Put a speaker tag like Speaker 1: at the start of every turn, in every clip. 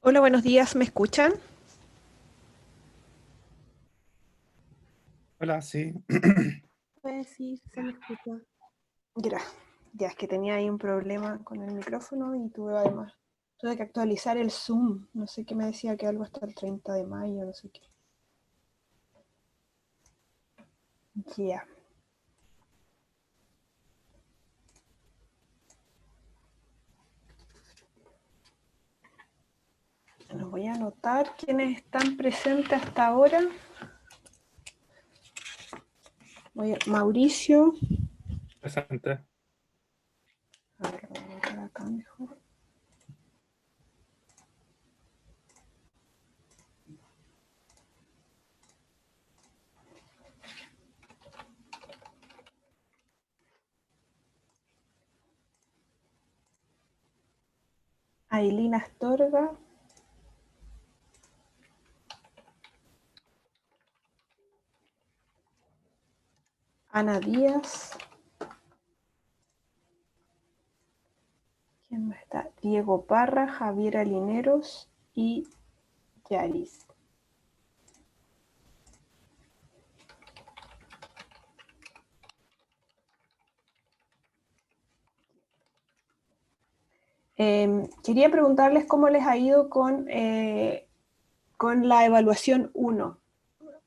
Speaker 1: Hola, buenos días, ¿me escuchan?
Speaker 2: Hola, sí.
Speaker 1: Pues sí, se me escucha. Ya, ya es que tenía ahí un problema con el micrófono y tuve que actualizar el Zoom. No sé qué me decía que algo hasta el 30 de mayo, no sé qué. Ya. Bueno, voy a anotar quiénes están presentes hasta ahora. Mauricio.
Speaker 2: Presente.
Speaker 1: A ver, voy a anotar acá mejor. Ailina Astorga. Ana Díaz. ¿Quién más está? Diego Parra, Javier Alineros y Yaris. Quería preguntarles cómo les ha ido con la evaluación 1.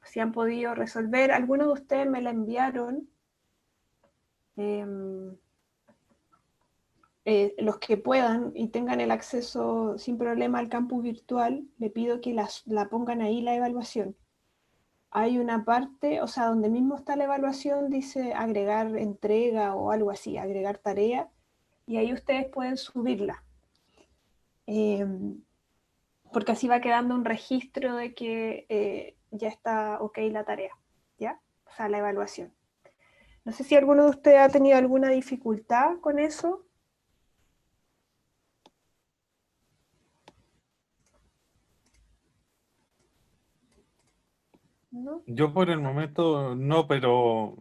Speaker 1: Si han podido resolver. Algunos de ustedes me la enviaron. Eh, los que puedan y tengan el acceso sin problema al campus virtual, le pido que la pongan ahí la evaluación. Hay una parte, o sea, donde mismo está la evaluación, dice agregar entrega o algo así, agregar tarea, y ahí ustedes pueden subirla. Porque así va quedando un registro de que ya está ok la tarea, ¿ya? O sea, la evaluación. No sé si alguno de ustedes ha tenido alguna dificultad con eso. ¿No?
Speaker 2: Yo por el momento no, pero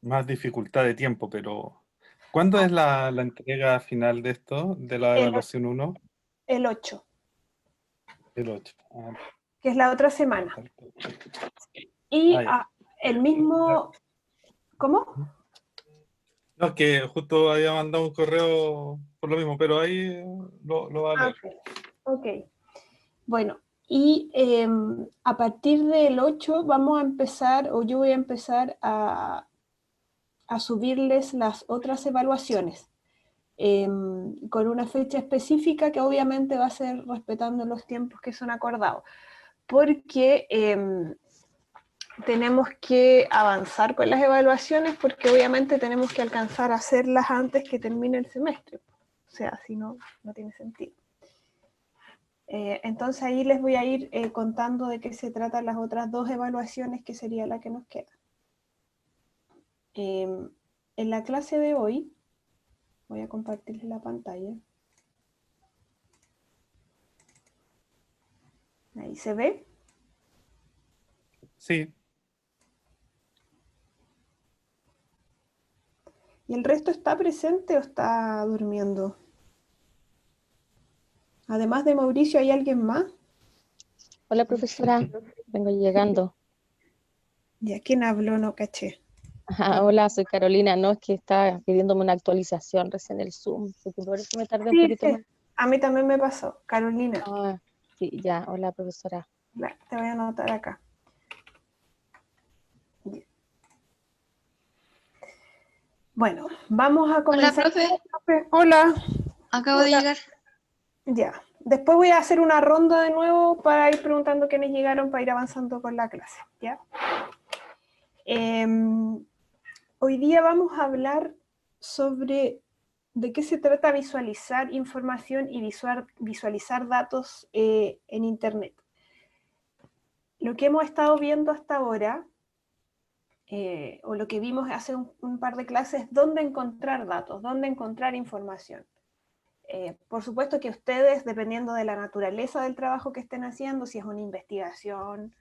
Speaker 2: más dificultad de tiempo, pero ¿cuándo
Speaker 1: Ah,
Speaker 2: es la entrega final de esto, de la
Speaker 1: el,
Speaker 2: evaluación uno?
Speaker 1: el 8,
Speaker 2: El 8.
Speaker 1: que es la otra semana.
Speaker 2: Tal cual.
Speaker 1: Y
Speaker 2: Ya.
Speaker 1: el mismo, ¿cómo?
Speaker 2: No, es que justo había mandado un correo por lo mismo, pero ahí lo va a leer.
Speaker 1: Ok. Ok. Bueno, y a partir del 8 vamos a empezar, o yo voy a empezar a subirles las otras evaluaciones. Con una fecha específica que obviamente va a ser respetando los tiempos que son acordados, porque tenemos que avanzar con las evaluaciones porque obviamente tenemos que alcanzar a hacerlas antes que termine el semestre, o sea, si no, no tiene sentido. Entonces ahí les voy a ir contando de qué se tratan las otras dos evaluaciones que sería la que nos queda. En la clase de hoy, voy a compartirles la pantalla. Ahí se ve.
Speaker 2: Sí,
Speaker 1: ¿Y el resto está presente o está durmiendo? Además de Mauricio, ¿hay alguien más?
Speaker 3: Hola, profesora, vengo llegando.
Speaker 1: ¿Y a quién habló? No caché.
Speaker 3: Ajá, hola, soy Carolina. No, es que está pidiéndome una actualización recién el Zoom, así que por eso me tardé un
Speaker 1: Sí,
Speaker 3: poquito más.
Speaker 1: sí. A mí también me pasó. Carolina,
Speaker 3: Ah, sí, ya, hola, profesora.
Speaker 1: te voy a anotar acá. Bueno, vamos a
Speaker 4: Hola,
Speaker 1: comenzar.
Speaker 4: profe,
Speaker 1: Hola.
Speaker 4: acabo de
Speaker 1: Hola.
Speaker 4: llegar.
Speaker 1: Ya. Después voy a hacer una ronda de nuevo para ir preguntando quiénes llegaron para ir avanzando con la clase. ¿Ya? Hoy día vamos a hablar sobre de qué se trata visualizar información y visualizar datos en Internet. Lo que hemos estado viendo hasta ahora, o lo que vimos hace un par de clases, dónde encontrar datos, dónde encontrar información. Por supuesto que ustedes, dependiendo de la naturaleza del trabajo que estén haciendo, si es una investigación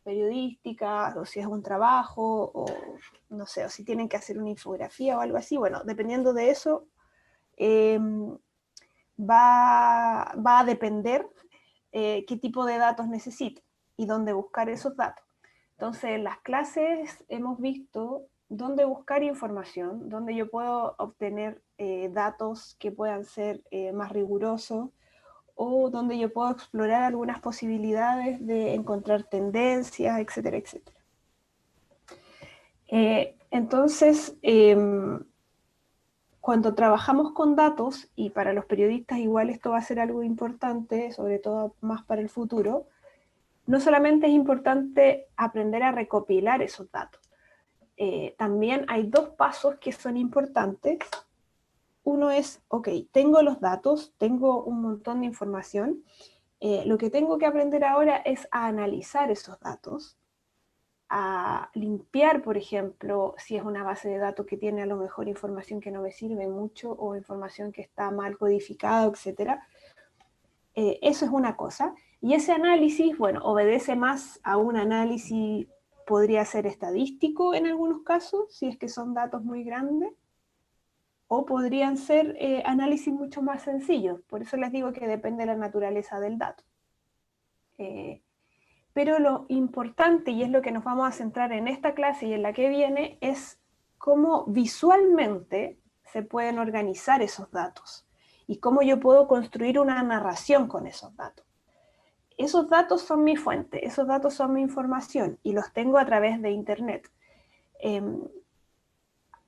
Speaker 1: periodística, o si es un trabajo, o no sé, o si tienen que hacer una infografía o algo así, bueno, dependiendo de eso, va a depender qué tipo de datos necesito y dónde buscar esos datos. Entonces, en las clases hemos visto dónde buscar información, dónde yo puedo obtener datos que puedan ser más rigurosos, o donde yo puedo explorar algunas posibilidades de encontrar tendencias, etcétera, etcétera. Entonces, cuando trabajamos con datos, y para los periodistas igual esto va a ser algo importante, sobre todo más para el futuro, no solamente es importante aprender a recopilar esos datos, también hay dos pasos que son importantes. Uno es, ok, tengo los datos, tengo un montón de información, lo que tengo que aprender ahora es a analizar esos datos, a limpiar, por ejemplo, si es una base de datos que tiene a lo mejor información que no me sirve mucho o información que está mal codificada, etc. Eso es una cosa. Y ese análisis, bueno, obedece más a un análisis, podría ser estadístico en algunos casos, si es que son datos muy grandes, o podrían ser análisis mucho más sencillos. Por eso les digo que depende de la naturaleza del dato. Pero lo importante, y es lo que nos vamos a centrar en esta clase y en la que viene, es cómo visualmente se pueden organizar esos datos y cómo yo puedo construir una narración con esos datos. Esos datos son mi fuente, esos datos son mi información y los tengo a través de Internet.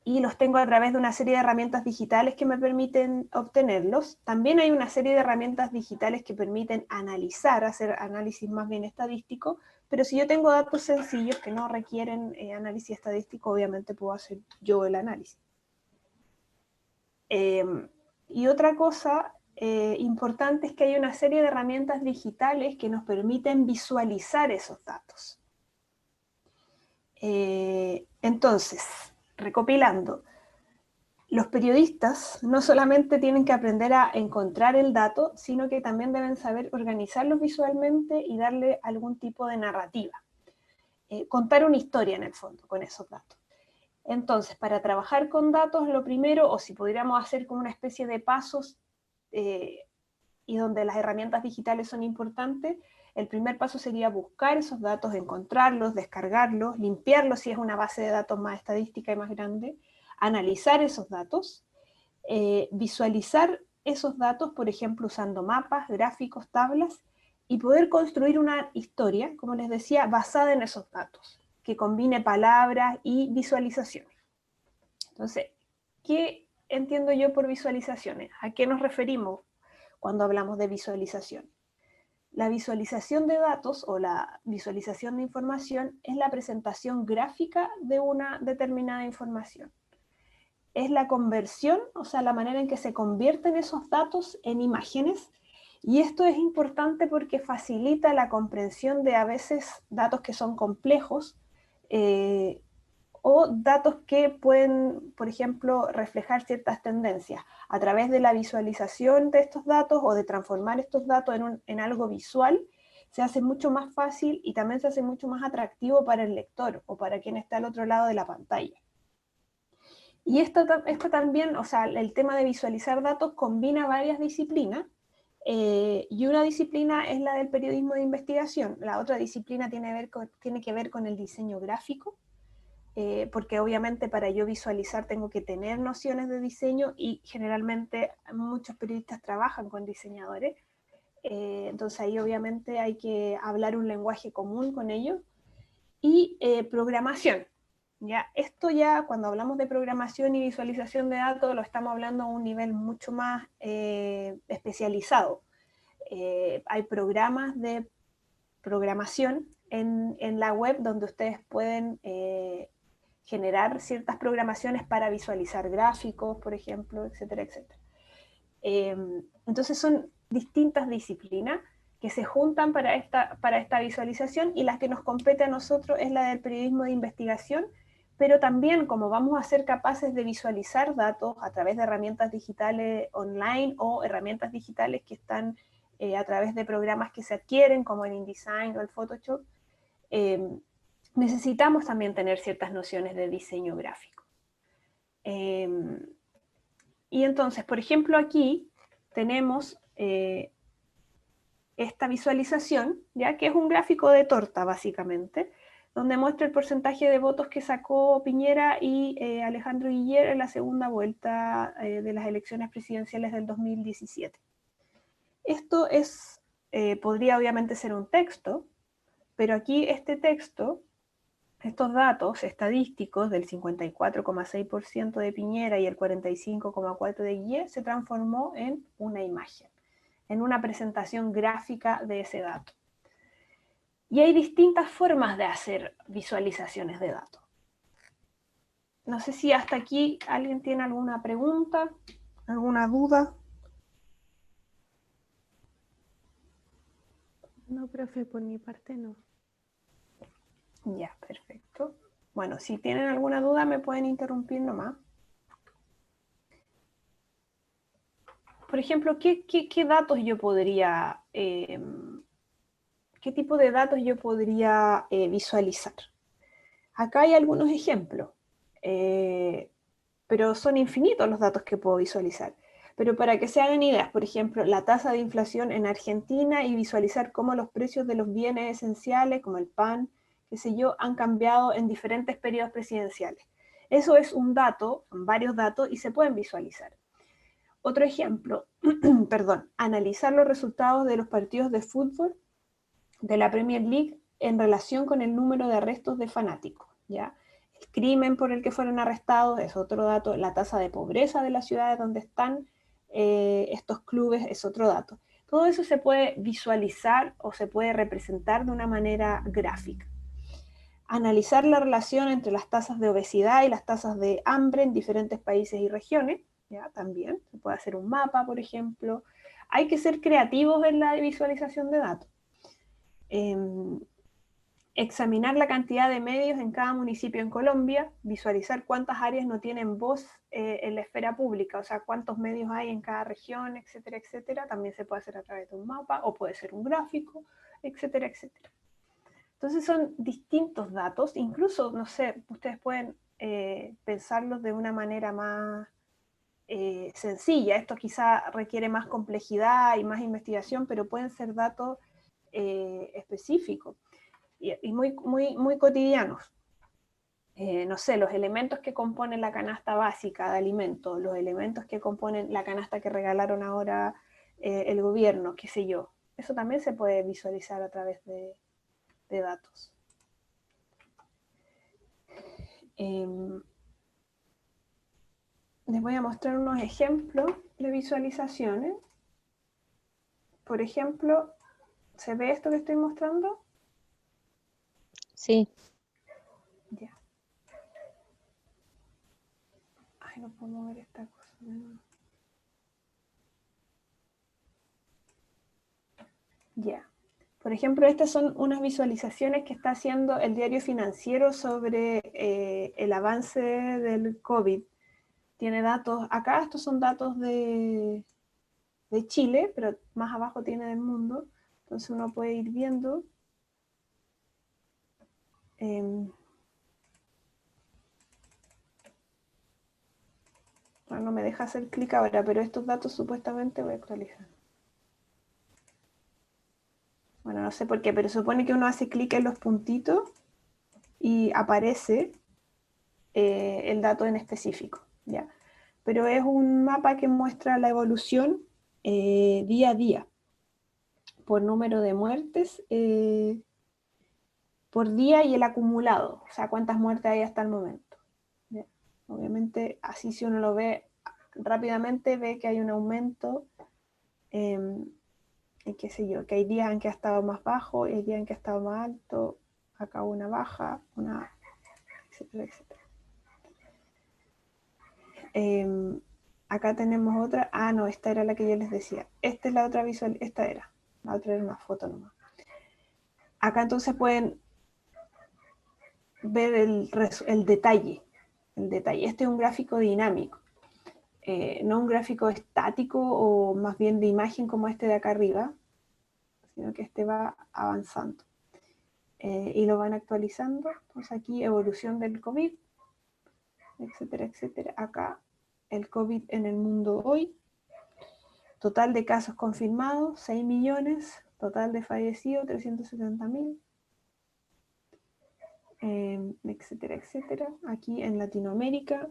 Speaker 1: Y los tengo a través de una serie de herramientas digitales que me permiten obtenerlos. También hay una serie de herramientas digitales que permiten analizar, hacer análisis más bien estadístico, pero si yo tengo datos sencillos que no requieren análisis estadístico, obviamente puedo hacer yo el análisis. Y otra cosa importante es que hay una serie de herramientas digitales que nos permiten visualizar esos datos. Entonces, recopilando, los periodistas no solamente tienen que aprender a encontrar el dato, sino que también deben saber organizarlos visualmente y darle algún tipo de narrativa. Contar una historia en el fondo con esos datos. Entonces, para trabajar con datos, lo primero, o si pudiéramos hacer como una especie de pasos, y donde las herramientas digitales son importantes, el primer paso sería buscar esos datos, encontrarlos, descargarlos, limpiarlos si es una base de datos más estadística y más grande, analizar esos datos, visualizar esos datos, por ejemplo, usando mapas, gráficos, tablas, y poder construir una historia, como les decía, basada en esos datos, que combine palabras y visualizaciones. Entonces, ¿qué entiendo yo por visualizaciones? ¿A qué nos referimos cuando hablamos de visualización? La visualización de datos o la visualización de información es la presentación gráfica de una determinada información. Es la conversión, o sea, la manera en que se convierten esos datos en imágenes, y esto es importante porque facilita la comprensión de a veces datos que son complejos, o datos que pueden, por ejemplo, reflejar ciertas tendencias. A través de la visualización de estos datos o de transformar estos datos en algo visual, se hace mucho más fácil y también se hace mucho más atractivo para el lector o para quien está al otro lado de la pantalla. Y esto también, o sea, el tema de visualizar datos combina varias disciplinas, y una disciplina es la del periodismo de investigación, la otra disciplina tiene que ver con el diseño gráfico, porque obviamente para yo visualizar tengo que tener nociones de diseño y generalmente muchos periodistas trabajan con diseñadores, entonces ahí obviamente hay que hablar un lenguaje común con ellos, y programación. ¿Ya? Esto ya cuando hablamos de programación y visualización de datos lo estamos hablando a un nivel mucho más especializado. Hay programas de programación en la web donde ustedes pueden generar ciertas programaciones para visualizar gráficos, por ejemplo, etcétera, etcétera. Entonces son distintas disciplinas que se juntan para esta visualización, y la que nos compete a nosotros es la del periodismo de investigación, pero también como vamos a ser capaces de visualizar datos a través de herramientas digitales online o herramientas digitales que están a través de programas que se adquieren como el InDesign o el Photoshop, necesitamos también tener ciertas nociones de diseño gráfico. Y entonces, por ejemplo, aquí tenemos esta visualización, ya que es un gráfico de torta básicamente, donde muestra el porcentaje de votos que sacó Piñera y Alejandro Guiller en la segunda vuelta de las elecciones presidenciales del 2017. Esto es, podría obviamente ser un texto, pero aquí este texto, estos datos estadísticos del 54,6% de Piñera y el 45,4% de Guiller se transformó en una imagen, en una presentación gráfica de ese dato. Y hay distintas formas de hacer visualizaciones de datos. No sé si hasta aquí alguien tiene alguna pregunta, alguna duda.
Speaker 4: No, profe, por mi parte no.
Speaker 1: Ya, perfecto. Bueno, si tienen alguna duda me pueden interrumpir nomás. Por ejemplo, ¿qué datos yo podría, qué tipo de datos yo podría visualizar? Acá hay algunos ejemplos, pero son infinitos los datos que puedo visualizar. Pero para que se hagan ideas, por ejemplo, la tasa de inflación en Argentina y visualizar cómo los precios de los bienes esenciales, como el pan, qué sé yo, han cambiado en diferentes periodos presidenciales. Eso es un dato, son varios datos y se pueden visualizar. Otro ejemplo, perdón, analizar los resultados de los partidos de fútbol de la Premier League en relación con el número de arrestos de fanáticos, ¿ya? El crimen por el que fueron arrestados es otro dato, la tasa de pobreza de las ciudades donde están estos clubes es otro dato. Todo eso se puede visualizar o se puede representar de una manera gráfica. Analizar la relación entre las tasas de obesidad y las tasas de hambre en diferentes países y regiones, ¿ya? También se puede hacer un mapa, por ejemplo. Hay que ser creativos en la visualización de datos. Examinar la cantidad de medios en cada municipio en Colombia, visualizar cuántas áreas no tienen voz en la esfera pública, o sea, cuántos medios hay en cada región, etcétera, etcétera. También se puede hacer a través de un mapa o puede ser un gráfico, etcétera, etcétera. Entonces son distintos datos, incluso, no sé, ustedes pueden pensarlos de una manera más sencilla. Esto quizá requiere más complejidad y más investigación, pero pueden ser datos específicos y muy cotidianos. No sé, los elementos que componen la canasta básica de alimentos, los elementos que componen la canasta que regalaron ahora el gobierno, qué sé yo. Eso también se puede visualizar a través de datos. Les voy a mostrar unos ejemplos de visualizaciones. Por ejemplo, ¿se ve esto que estoy mostrando?
Speaker 3: Sí.
Speaker 1: Ya. Ay, no puedo mover esta cosa. Ya. Por ejemplo, estas son unas visualizaciones que está haciendo el Diario Financiero sobre el avance del COVID. Tiene datos, acá estos son datos de Chile, pero más abajo tiene del mundo. Entonces uno puede ir viendo. No me deja hacer clic ahora, pero estos datos supuestamente voy a actualizar. Bueno, no sé por qué, pero supone que uno hace clic en los puntitos y aparece el dato en específico, ¿ya? Pero es un mapa que muestra la evolución día a día, por número de muertes por día y el acumulado, o sea, cuántas muertes hay hasta el momento, ¿ya? Obviamente, así si uno lo ve rápidamente, ve que hay un aumento, y qué sé yo, que hay días en que ha estado más bajo, y hay días en que ha estado más alto, acá una baja, una, etcétera, etcétera. Acá tenemos otra, no, esta era la que yo les decía, esta es la otra visual, esta era, la otra era una foto nomás. Acá entonces pueden ver el detalle, este es un gráfico dinámico, no un gráfico estático o más bien de imagen como este de acá arriba, sino que este va avanzando. Y lo van actualizando. Entonces aquí evolución del COVID, etcétera, etcétera. Acá el COVID en el mundo hoy. Total de casos confirmados, 6 millones. Total de fallecidos, 370.000. Etcétera, etcétera. Aquí en Latinoamérica,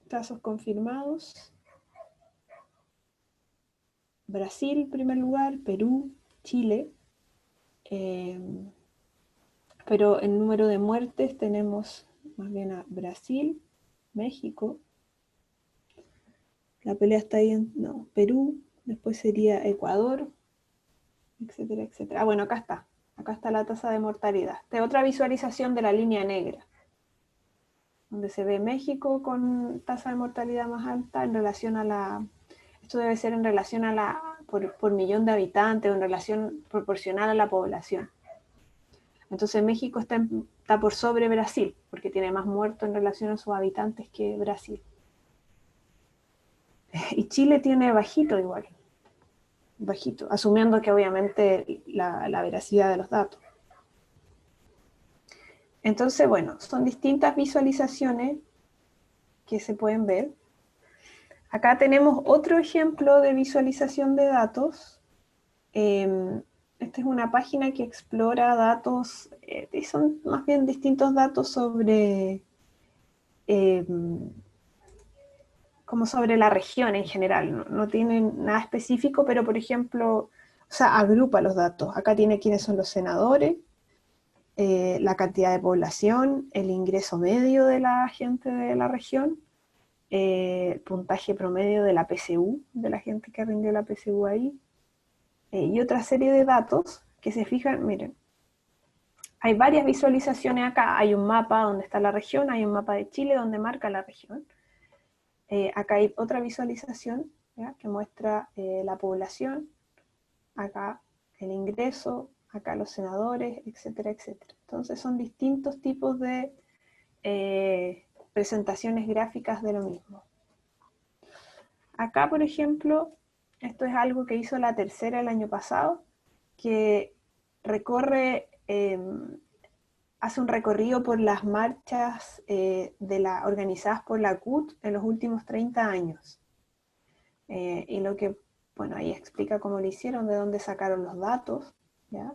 Speaker 1: casos confirmados. Brasil, primer lugar, Perú, Chile. Pero en número de muertes tenemos más bien a Brasil, México. La pelea está ahí en Perú, después sería Ecuador, etcétera, etcétera. Ah, bueno, acá está. Acá está la tasa de mortalidad. Esta es otra visualización de la línea negra, donde se ve México con tasa de mortalidad más alta en relación a la... Esto debe ser en relación a la... por millón de habitantes o en relación proporcional a la población. Entonces México está por sobre Brasil, porque tiene más muertos en relación a sus habitantes que Brasil. Y Chile tiene bajito igual. Bajito, asumiendo que obviamente la veracidad de los datos. Entonces, bueno, son distintas visualizaciones que se pueden ver. Acá tenemos otro ejemplo de visualización de datos. Esta es una página que explora datos, son más bien distintos datos sobre, como sobre la región en general. No tienen nada específico, pero por ejemplo, o sea, agrupa los datos. Acá tiene quiénes son los senadores, la cantidad de población, el ingreso medio de la gente de la región, el puntaje promedio de la PSU, de la gente que rindió la PSU ahí, y otra serie de datos que se fijan, miren, hay varias visualizaciones acá, hay un mapa donde está la región, hay un mapa de Chile donde marca la región, acá hay otra visualización, ¿ya?, que muestra la población, acá el ingreso, acá los senadores, etcétera, etcétera. Entonces son distintos tipos de presentaciones gráficas de lo mismo. Acá, por ejemplo, esto es algo que hizo la Tercera el año pasado, que recorre, hace un recorrido por las marchas organizadas por la CUT en los últimos 30 años. Y lo que, bueno, ahí explica cómo lo hicieron, de dónde sacaron los datos, ¿ya?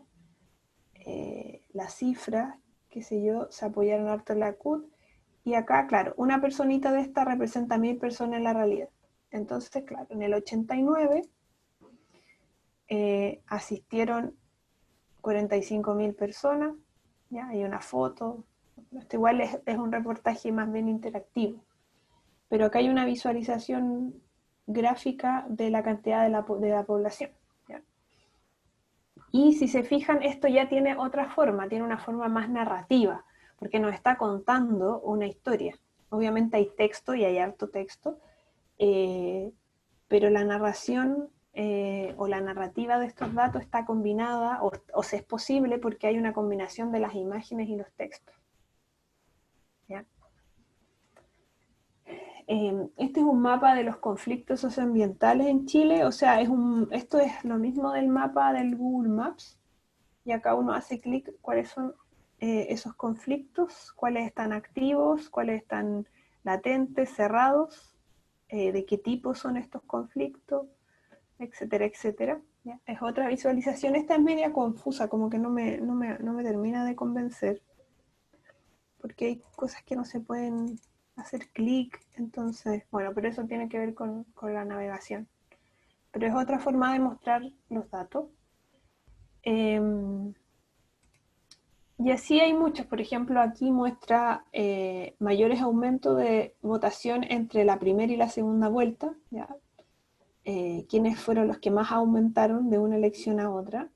Speaker 1: Las cifras, qué sé yo, se apoyaron harto en la CUT. Y acá, claro, una personita de esta representa 1000 personas en la realidad. Entonces, claro, en el 89 asistieron 45.000 personas, ¿ya? Hay una foto, esto igual es un reportaje más bien interactivo, pero acá hay una visualización gráfica de la cantidad de la población, ¿ya? Y si se fijan, esto ya tiene otra forma, tiene una forma más narrativa, porque nos está contando una historia. Obviamente hay texto y hay harto texto, pero la narración o la narrativa de estos datos está combinada, o se es posible porque hay una combinación de las imágenes y los textos, ¿ya? Este es un mapa de los conflictos socioambientales en Chile, o sea, esto es lo mismo del mapa del Google Maps, y acá uno hace clic cuáles son esos conflictos, cuáles están activos, cuáles están latentes, cerrados, de qué tipo son estos conflictos, etcétera, etcétera. ¿Ya? Es otra visualización. Esta es media confusa, como que no me termina de convencer, porque hay cosas que no se pueden hacer clic, entonces, bueno, pero eso tiene que ver con la navegación. Pero es otra forma de mostrar los datos. Y así hay muchos, por ejemplo, aquí muestra mayores aumentos de votación entre la primera y la segunda vuelta, ¿ya? Quiénes fueron los que más aumentaron de una elección a otra.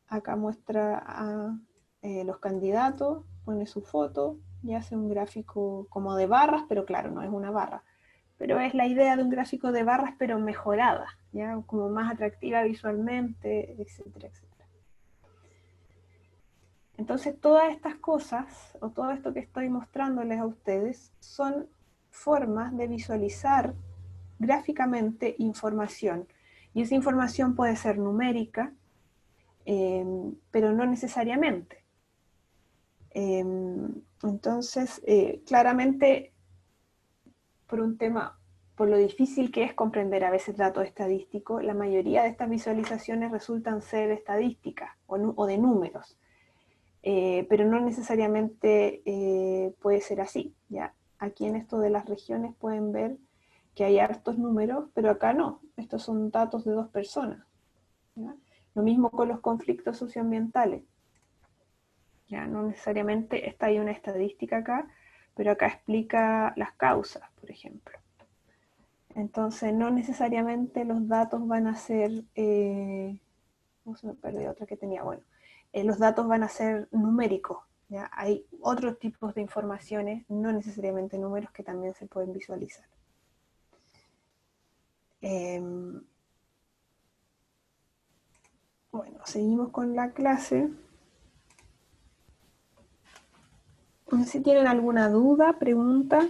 Speaker 1: Acá muestra a los candidatos, pone su foto y hace un gráfico como de barras, pero claro, no es una barra, pero es la idea de un gráfico de barras, pero mejorada, ¿ya? Como más atractiva visualmente, etcétera, etcétera. Entonces todas estas cosas, o todo esto que estoy mostrándoles a ustedes, son formas de visualizar gráficamente información. Y esa información puede ser numérica, pero no necesariamente. Entonces, claramente, por un tema por lo difícil que es comprender a veces datos estadísticos, la mayoría de estas visualizaciones resultan ser estadísticas o de números, pero no necesariamente puede ser así, ¿ya? Aquí en esto de las regiones pueden ver que hay hartos números, pero acá no, estos son datos de 2 personas, ¿ya? Lo mismo con los conflictos socioambientales, ¿ya? No necesariamente está ahí una estadística acá, pero acá explica las causas, por ejemplo. Entonces, no necesariamente los datos van a ser, se me perdió otra que tenía, bueno, los datos van a ser numéricos, ¿ya? Hay otros tipos de informaciones, no necesariamente números, que también se pueden visualizar. Bueno, seguimos con la clase. No sé si tienen alguna duda, pregunta.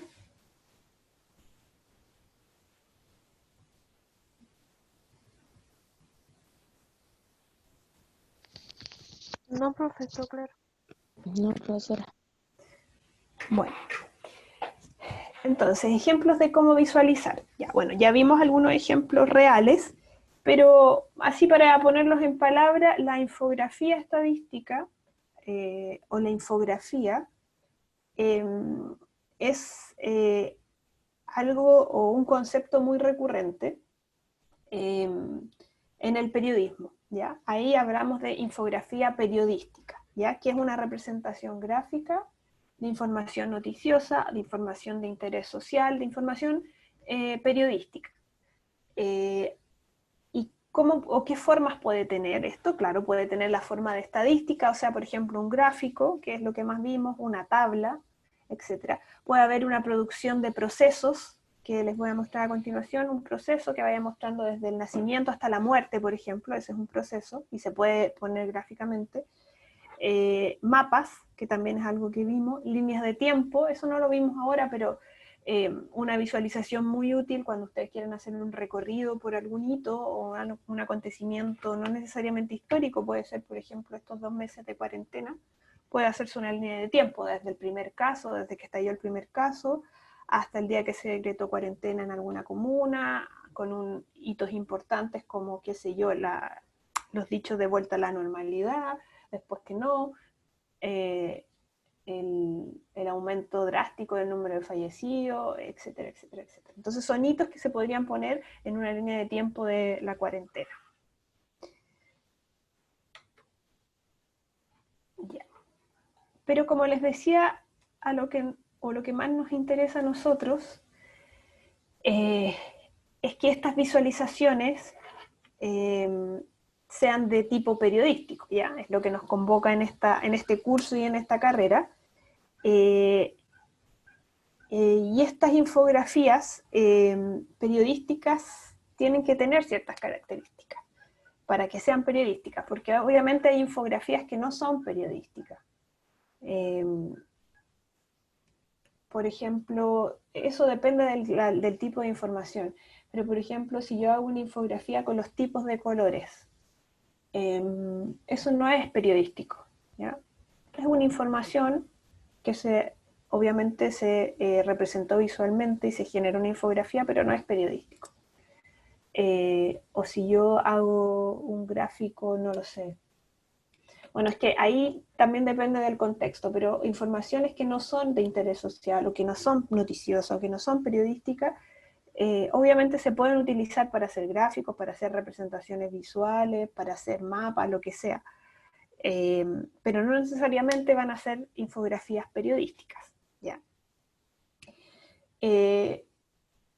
Speaker 4: No, profe, todo claro.
Speaker 3: No, profesora.
Speaker 1: Bueno, entonces, ejemplos de cómo visualizar. Ya, bueno, ya vimos algunos ejemplos reales, pero así para ponerlos en palabras, la infografía estadística o la infografía es algo o un concepto muy recurrente en el periodismo, ¿ya? Ahí hablamos de infografía periodística, ¿ya? Que es una representación gráfica de información noticiosa, de información de interés social, de información periodística. ¿Y cómo o qué formas puede tener esto? Claro, puede tener la forma de estadística, o sea, por ejemplo, un gráfico, que es lo que más vimos, una tabla, etc. Puede haber una producción de procesos, que les voy a mostrar a continuación, un proceso que vaya mostrando desde el nacimiento hasta la muerte, por ejemplo, ese es un proceso, y se puede poner gráficamente. Mapas, que también es algo que vimos, líneas de tiempo, eso no lo vimos ahora, pero una visualización muy útil cuando ustedes quieren hacer un recorrido por algún hito o un acontecimiento no necesariamente histórico, puede ser, por ejemplo, estos 2 meses de cuarentena, puede hacerse una línea de tiempo desde el primer caso, desde que estalló el primer caso, hasta el día que se decretó cuarentena en alguna comuna, con hitos importantes como, qué sé yo, los dichos de vuelta a la normalidad, después que no, el aumento drástico del número de fallecidos, etcétera, etcétera, etcétera. Entonces son hitos que se podrían poner en una línea de tiempo de la cuarentena. Ya. Pero como les decía, lo que más nos interesa a nosotros es que estas visualizaciones sean de tipo periodístico, ¿ya? Es lo que nos convoca en este curso y en esta carrera. Y estas infografías periodísticas tienen que tener ciertas características para que sean periodísticas, porque obviamente hay infografías que no son periodísticas. Por ejemplo, eso depende del tipo de información, pero por ejemplo, si yo hago una infografía con los tipos de colores, eso no es periodístico, ¿ya? Es una información que obviamente se representó visualmente y se generó una infografía, pero no es periodístico. O si yo hago un gráfico, no lo sé. Bueno, es que ahí también depende del contexto, pero informaciones que no son de interés social o que no son noticiosas o que no son periodísticas, obviamente se pueden utilizar para hacer gráficos, para hacer representaciones visuales, para hacer mapas, lo que sea. Pero no necesariamente van a ser infografías periodísticas, ¿ya?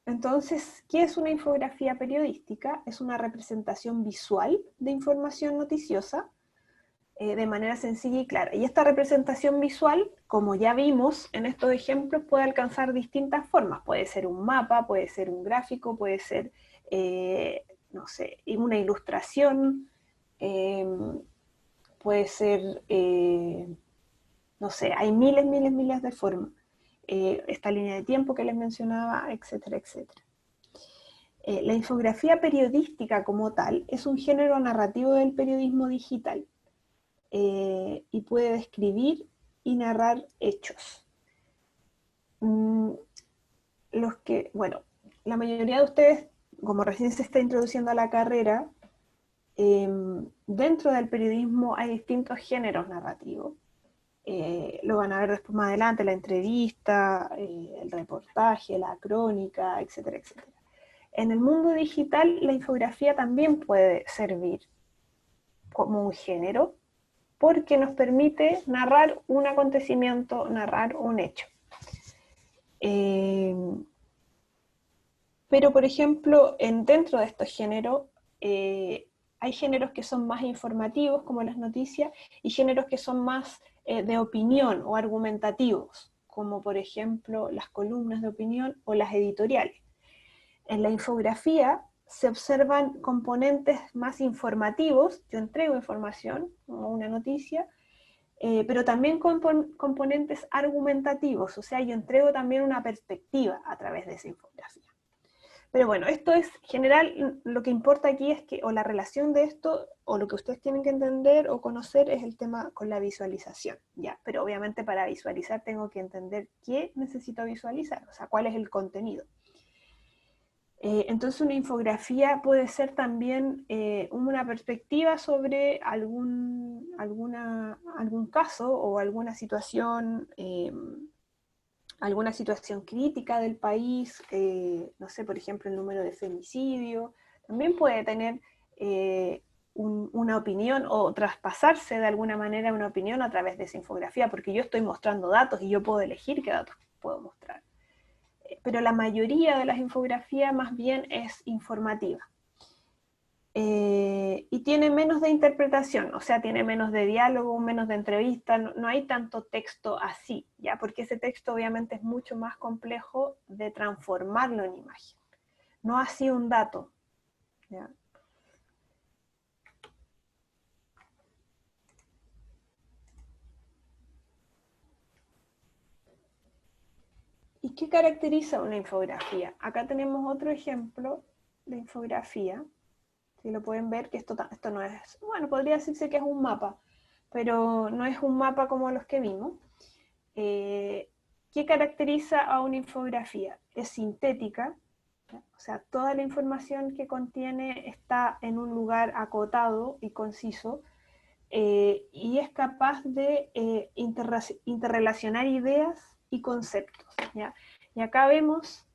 Speaker 1: Entonces, ¿qué es una infografía periodística? Es una representación visual de información noticiosa de manera sencilla y clara. Y esta representación visual, como ya vimos en estos ejemplos, puede alcanzar distintas formas. Puede ser un mapa, puede ser un gráfico, puede ser, no sé, una ilustración, puede ser, no sé, hay miles de formas. Esta línea de tiempo que les mencionaba, etcétera, etcétera. La infografía periodística como tal es un género narrativo del periodismo digital y puede describir y narrar hechos. Bueno, la mayoría de ustedes, como recién se está introduciendo a la carrera, dentro del periodismo hay distintos géneros narrativos. Lo van a ver después más adelante, la entrevista, el reportaje, la crónica, etcétera, etcétera. En el mundo digital, la infografía también puede servir como un género, porque nos permite narrar un acontecimiento, narrar un hecho. Pero, por ejemplo, dentro de estos géneros, hay géneros que son más informativos, como las noticias, y géneros que son más de opinión o argumentativos, como por ejemplo las columnas de opinión o las editoriales. En la infografía se observan componentes más informativos, yo entrego información, como una noticia, pero también componentes argumentativos, o sea, yo entrego también una perspectiva a través de esa infografía. Pero bueno, esto es general, lo que importa aquí es que, o la relación de esto, o lo que ustedes tienen que entender o conocer es el tema con la visualización, ¿ya? Pero obviamente para visualizar tengo que entender qué necesito visualizar, o sea, cuál es el contenido. Entonces una infografía puede ser también una perspectiva sobre algún caso o alguna situación crítica del país, no sé, por ejemplo, el número de femicidio. También puede tener una opinión o traspasarse de alguna manera una opinión a través de esa infografía, porque yo estoy mostrando datos y yo puedo elegir qué datos puedo mostrar. Pero la mayoría de las infografías más bien es informativa. Y tiene menos de interpretación, o sea, tiene menos de diálogo, menos de entrevista, no hay tanto texto así, ¿ya? Porque ese texto obviamente es mucho más complejo de transformarlo en imagen. No así un dato, ¿ya? ¿Y qué caracteriza una infografía? Acá tenemos otro ejemplo de infografía. Si lo pueden ver, que esto no es, bueno, podría decirse que es un mapa, pero no es un mapa como los que vimos. ¿Qué caracteriza a una infografía? Es sintética, ¿ya? O sea, toda la información que contiene está en un lugar acotado y conciso, y es capaz de interrelacionar ideas y conceptos, ¿ya? Y acá vemos,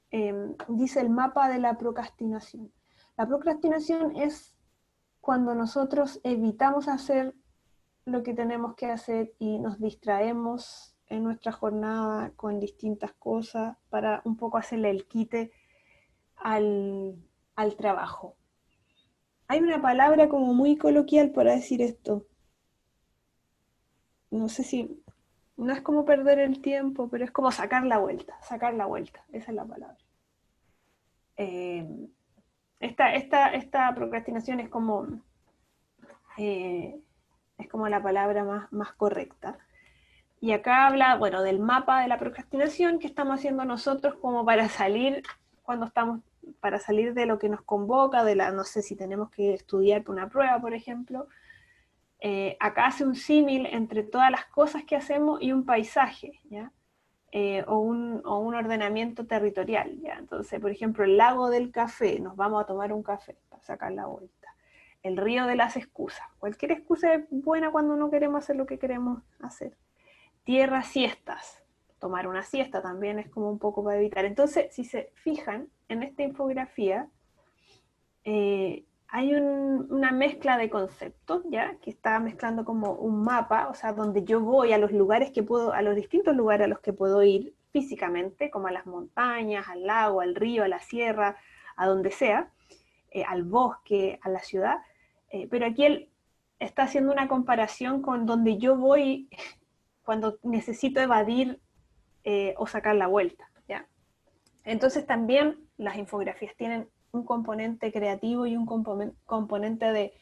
Speaker 1: dice el mapa de la procrastinación. La procrastinación es cuando nosotros evitamos hacer lo que tenemos que hacer y nos distraemos en nuestra jornada con distintas cosas para un poco hacerle el quite al trabajo. Hay una palabra como muy coloquial para decir esto. No sé si, no es como perder el tiempo, pero es como sacar la vuelta, esa es la palabra. Esta procrastinación es como la palabra más correcta. Y acá habla, bueno, del mapa de la procrastinación que estamos haciendo nosotros como para salir, para salir de lo que nos convoca, no sé si tenemos que estudiar para una prueba, por ejemplo. Acá hace un símil entre todas las cosas que hacemos y un paisaje, ¿ya? O un ordenamiento territorial, ¿ya? Entonces, por ejemplo, el lago del café, nos vamos a tomar un café para sacar la vuelta. El río de las excusas, cualquier excusa es buena cuando no queremos hacer lo que queremos hacer. Tierra siestas, tomar una siesta también es como un poco para evitar. Entonces, si se fijan en esta infografía, hay una mezcla de conceptos, ¿ya? Que está mezclando como un mapa, o sea, donde yo voy a los lugares a los distintos lugares a los que puedo ir físicamente, como a las montañas, al lago, al río, a la sierra, a donde sea, al bosque, a la ciudad, pero aquí él está haciendo una comparación con donde yo voy cuando necesito evadir o sacar la vuelta, ¿ya? Entonces también las infografías tienen un componente creativo y un componente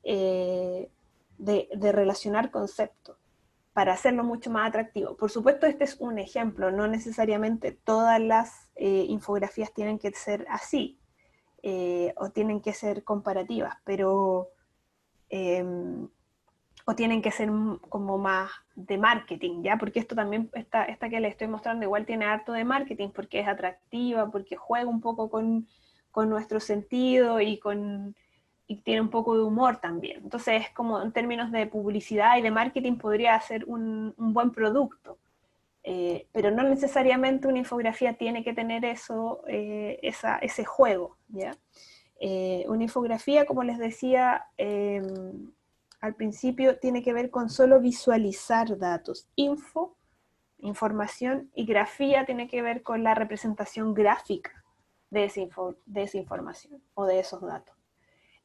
Speaker 1: de relacionar conceptos para hacerlo mucho más atractivo. Por supuesto, este es un ejemplo, no necesariamente todas las infografías tienen que ser así o tienen que ser comparativas, pero o tienen que ser como más de marketing, ¿ya? Porque esto también, esta que les estoy mostrando igual tiene harto de marketing, porque es atractiva, porque juega un poco con nuestro sentido y tiene un poco de humor también. Entonces es como en términos de publicidad y de marketing podría ser un buen producto. Pero no necesariamente una infografía tiene que tener eso, ese juego, ¿ya? Una infografía, como les decía al principio, tiene que ver con solo visualizar datos. Información, y grafía tiene que ver con la representación gráfica de esa información o de esos datos.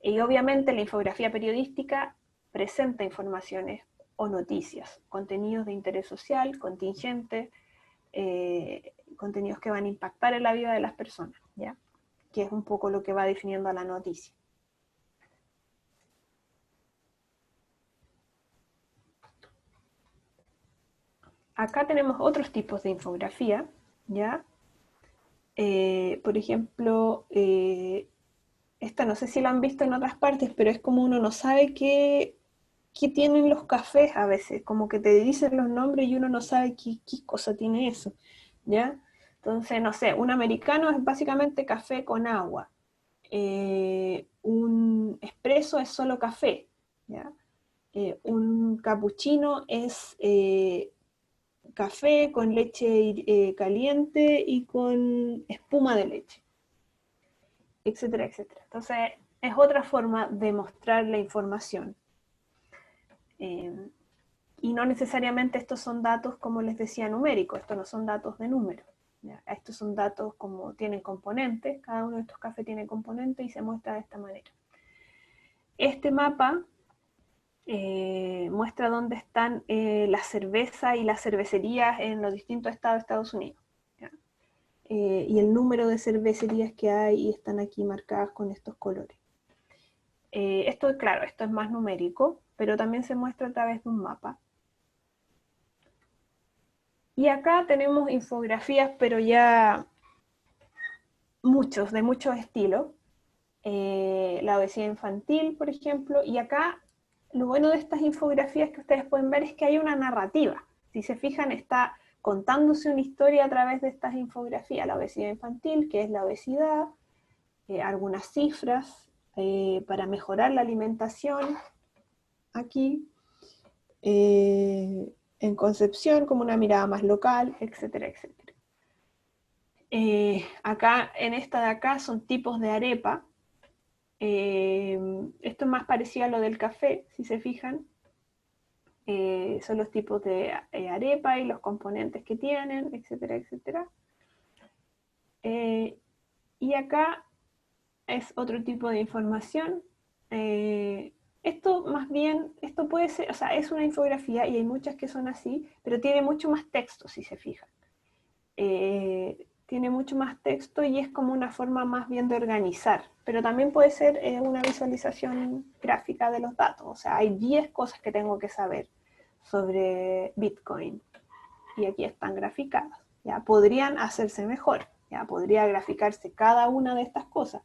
Speaker 1: Y obviamente la infografía periodística presenta informaciones o noticias, contenidos de interés social, contingentes, contenidos que van a impactar en la vida de las personas, ¿ya? Que es un poco lo que va definiendo a la noticia. Acá tenemos otros tipos de infografía, ¿ya? Por ejemplo, esta no sé si la han visto en otras partes, pero es como uno no sabe qué tienen los cafés a veces, como que te dicen los nombres y uno no sabe qué cosa tiene eso, ¿ya? Entonces, no sé, un americano es básicamente café con agua. Un espresso es solo café, ¿ya? Un cappuccino es café con leche caliente y con espuma de leche, etcétera, etcétera. Entonces, es otra forma de mostrar la información. Y no necesariamente estos son datos, como les decía, numéricos, estos no son datos de números. ¿Ya? Estos son datos como tienen componentes, cada uno de estos cafés tiene componentes y se muestra de esta manera. Este mapa muestra dónde están las cervezas y las cervecerías en los distintos estados de Estados Unidos. ¿Ya? Y el número de cervecerías que hay y están aquí marcadas con estos colores. Esto, claro, esto es más numérico, pero también se muestra a través de un mapa. Y acá tenemos infografías, pero ya de muchos estilos. La obesidad infantil, por ejemplo, y acá lo bueno de estas infografías que ustedes pueden ver es que hay una narrativa. Si se fijan, está contándose una historia a través de estas infografías. La obesidad infantil, que es la obesidad, algunas cifras para mejorar la alimentación, aquí, en Concepción, como una mirada más local, etcétera, etcétera. Acá, en esta de acá, son tipos de arepa. Esto es más parecido a lo del café, si se fijan. Son los tipos de arepa y los componentes que tienen, etcétera, etcétera. Y acá es otro tipo de información. Esto más bien, esto puede ser, o sea, es una infografía y hay muchas que son así, pero tiene mucho más texto, si se fijan. Tiene mucho más texto y es como una forma más bien de organizar, pero también puede ser una visualización gráfica de los datos. O sea, hay 10 cosas que tengo que saber sobre Bitcoin y aquí están graficadas. ¿Ya? Podrían hacerse mejor, ¿ya? Podría graficarse cada una de estas cosas,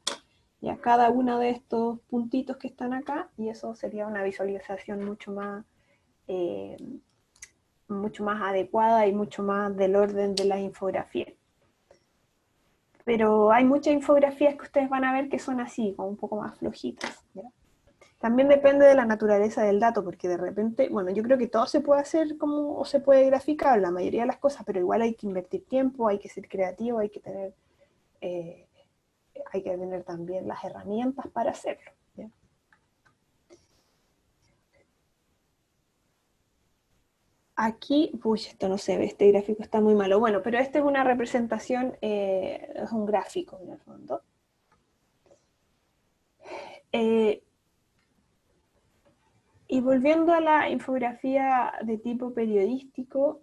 Speaker 1: ¿ya? Cada uno de estos puntitos que están acá, y eso sería una visualización mucho más adecuada y mucho más del orden de la infografía. Pero hay muchas infografías que ustedes van a ver que son así, como un poco más flojitas, ¿ya? También depende de la naturaleza del dato, porque de repente, bueno, yo creo que todo se puede hacer como, o se puede graficar, la mayoría de las cosas, pero igual hay que invertir tiempo, hay que ser creativo, hay que tener también las herramientas para hacerlo, ¿ya? Aquí, esto no se ve, este gráfico está muy malo. Bueno, pero esta es una representación, es un gráfico en el fondo. Y volviendo a la infografía de tipo periodístico,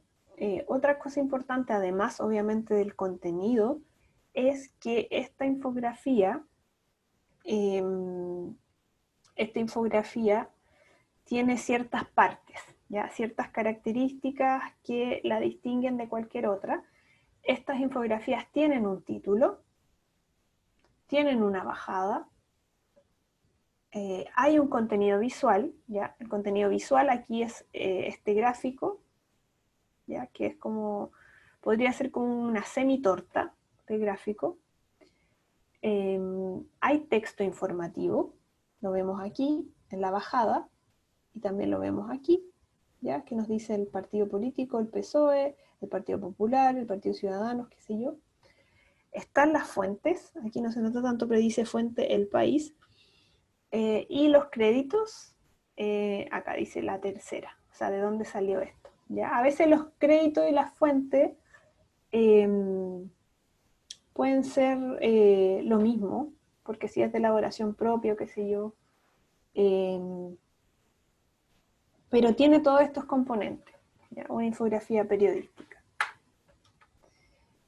Speaker 1: otra cosa importante, además obviamente del contenido, es que esta infografía tiene ciertas partes, ¿ya? Ciertas características que la distinguen de cualquier otra. Estas infografías tienen un título, tienen una bajada, hay un contenido visual, ¿ya? El contenido visual aquí es este gráfico, ¿ya? Que es como, podría ser como una semi-torta de gráfico. Hay texto informativo, lo vemos aquí en la bajada, y también lo vemos aquí, ¿ya? Que nos dice el partido político, el PSOE, el Partido Popular, el Partido Ciudadanos, qué sé yo. Están las fuentes, aquí no se nota tanto, pero dice fuente El País. Y los créditos, acá dice la tercera, o sea, ¿de dónde salió esto? ¿Ya? A veces los créditos y las fuentes pueden ser lo mismo, porque si es de elaboración propia, qué sé yo, pero tiene todos estos componentes, ¿ya? Una infografía periodística.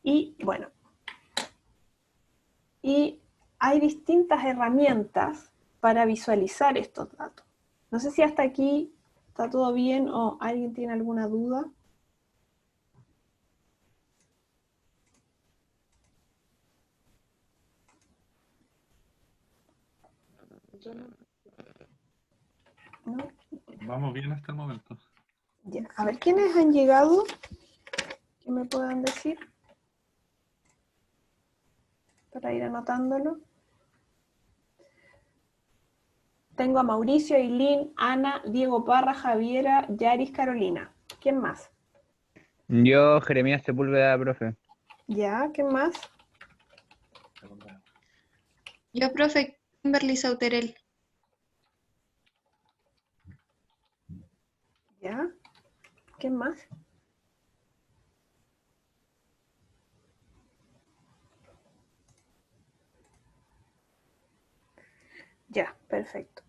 Speaker 1: Y bueno, y hay distintas herramientas para visualizar estos datos. No sé si hasta aquí está todo bien o alguien tiene alguna duda. ¿No?
Speaker 2: Vamos bien hasta el momento.
Speaker 1: Ya. A ver, ¿quiénes han llegado? ¿Qué me puedan decir? Para ir anotándolo. Tengo a Mauricio, Ailín, Ana, Diego Parra, Javiera, Yaris, Carolina. ¿Quién más?
Speaker 5: Yo, Jeremías Sepúlveda, profe.
Speaker 1: Ya, ¿quién más?
Speaker 6: Yo, profe, Kimberly Sauterel.
Speaker 1: Ya, ¿quién más? Ya, perfecto.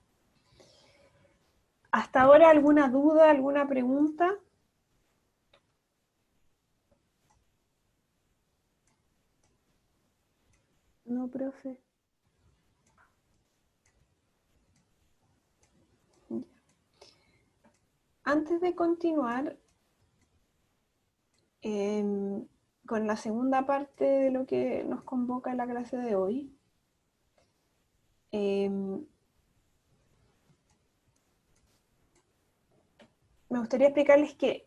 Speaker 1: ¿Hasta ahora alguna duda, alguna pregunta? No, profe. Ya. Antes de continuar con la segunda parte de lo que nos convoca en la clase de hoy, me gustaría explicarles que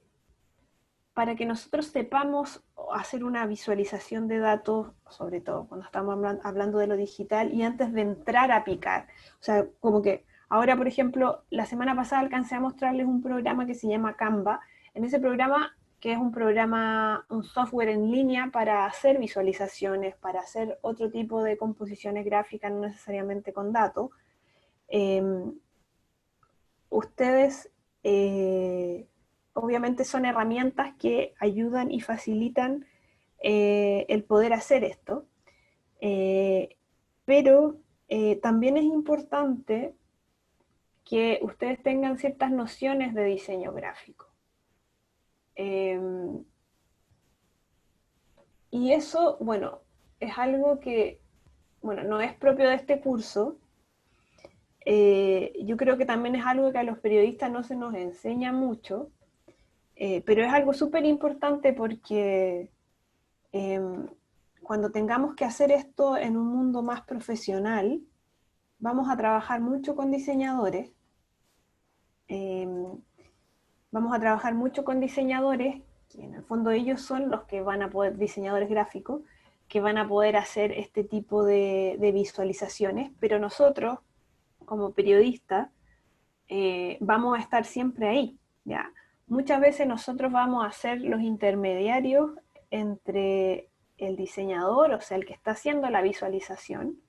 Speaker 1: para que nosotros sepamos hacer una visualización de datos, sobre todo cuando estamos hablando de lo digital, y antes de entrar a picar, o sea, como que ahora, por ejemplo, la semana pasada alcancé a mostrarles un programa que se llama Canva. En ese programa, que es un programa, un software en línea para hacer visualizaciones, para hacer otro tipo de composiciones gráficas, no necesariamente con datos, ustedes obviamente son herramientas que ayudan y facilitan el poder hacer esto, pero también es importante que ustedes tengan ciertas nociones de diseño gráfico. Y eso, bueno, es algo que, bueno, no es propio de este curso. Yo creo que también es algo que a los periodistas no se nos enseña mucho, pero es algo súper importante porque cuando tengamos que hacer esto en un mundo más profesional, vamos a trabajar mucho con diseñadores, que en el fondo ellos son los que van a poder, diseñadores gráficos, que van a poder hacer este tipo de visualizaciones, pero nosotros, como periodistas, vamos a estar siempre ahí, ¿ya? Muchas veces nosotros vamos a ser los intermediarios entre el diseñador, o sea, el que está haciendo la visualización,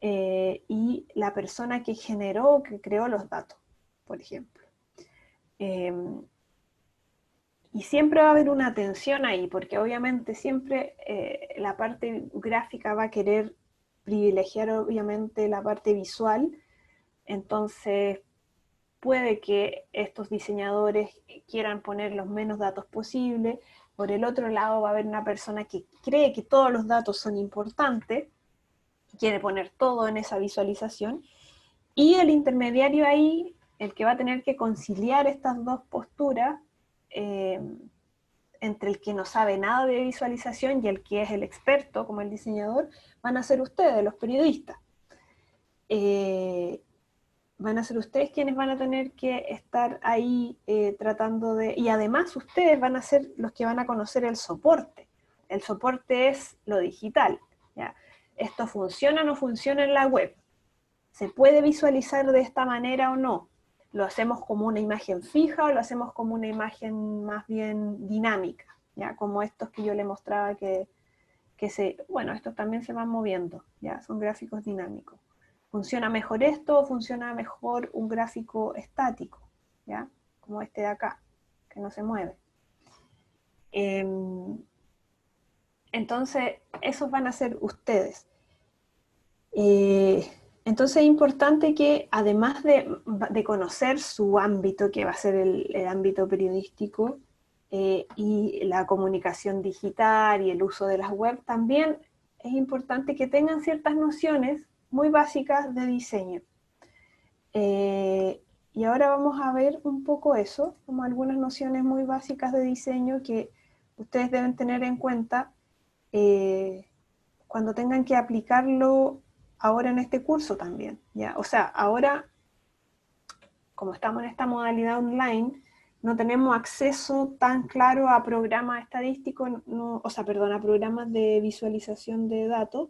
Speaker 1: y la persona que generó, que creó los datos, por ejemplo. Y siempre va a haber una tensión ahí, porque obviamente siempre la parte gráfica va a querer privilegiar obviamente la parte visual, entonces puede que estos diseñadores quieran poner los menos datos posible. Por el otro lado va a haber una persona que cree que todos los datos son importantes, quiere poner todo en esa visualización, y el intermediario ahí, el que va a tener que conciliar estas dos posturas, entre el que no sabe nada de visualización y el que es el experto, como el diseñador, van a ser ustedes, los periodistas. van a ser ustedes quienes van a tener que estar ahí tratando de... Y además ustedes van a ser los que van a conocer el soporte. El soporte es lo digital, ¿ya? Esto funciona o no funciona en la web. ¿Se puede visualizar de esta manera o no? ¿Lo hacemos como una imagen fija o lo hacemos como una imagen más bien dinámica? ¿Ya? Como estos que yo le mostraba bueno, estos también se van moviendo, ¿ya? Son gráficos dinámicos. ¿Funciona mejor esto o funciona mejor un gráfico estático? ¿Ya? Como este de acá, que no se mueve. Entonces, esos van a ser ustedes. Entonces es importante que, además de conocer su ámbito, que va a ser el ámbito periodístico, y la comunicación digital y el uso de las web, también es importante que tengan ciertas nociones muy básicas de diseño. Y ahora vamos a ver un poco eso, como algunas nociones muy básicas de diseño que ustedes deben tener en cuenta cuando tengan que aplicarlo ahora en este curso también, ¿ya? O sea, ahora, como estamos en esta modalidad online, no tenemos acceso tan claro a programas estadísticos, a programas de visualización de datos,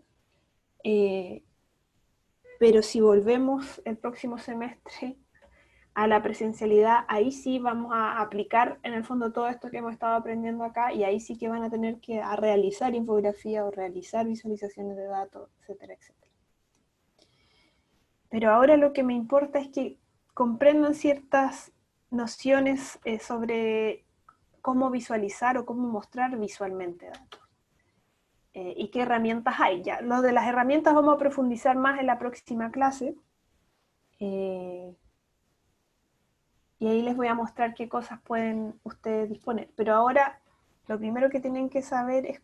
Speaker 1: pero si volvemos el próximo semestre a la presencialidad, ahí sí vamos a aplicar en el fondo todo esto que hemos estado aprendiendo acá, y ahí sí que van a tener que realizar infografía o realizar visualizaciones de datos, etcétera, etcétera. Pero ahora lo que me importa es que comprendan ciertas nociones sobre cómo visualizar o cómo mostrar visualmente datos. Y qué herramientas hay. Ya, lo de las herramientas vamos a profundizar más en la próxima clase. Y ahí les voy a mostrar qué cosas pueden ustedes disponer. Pero ahora lo primero que tienen que saber es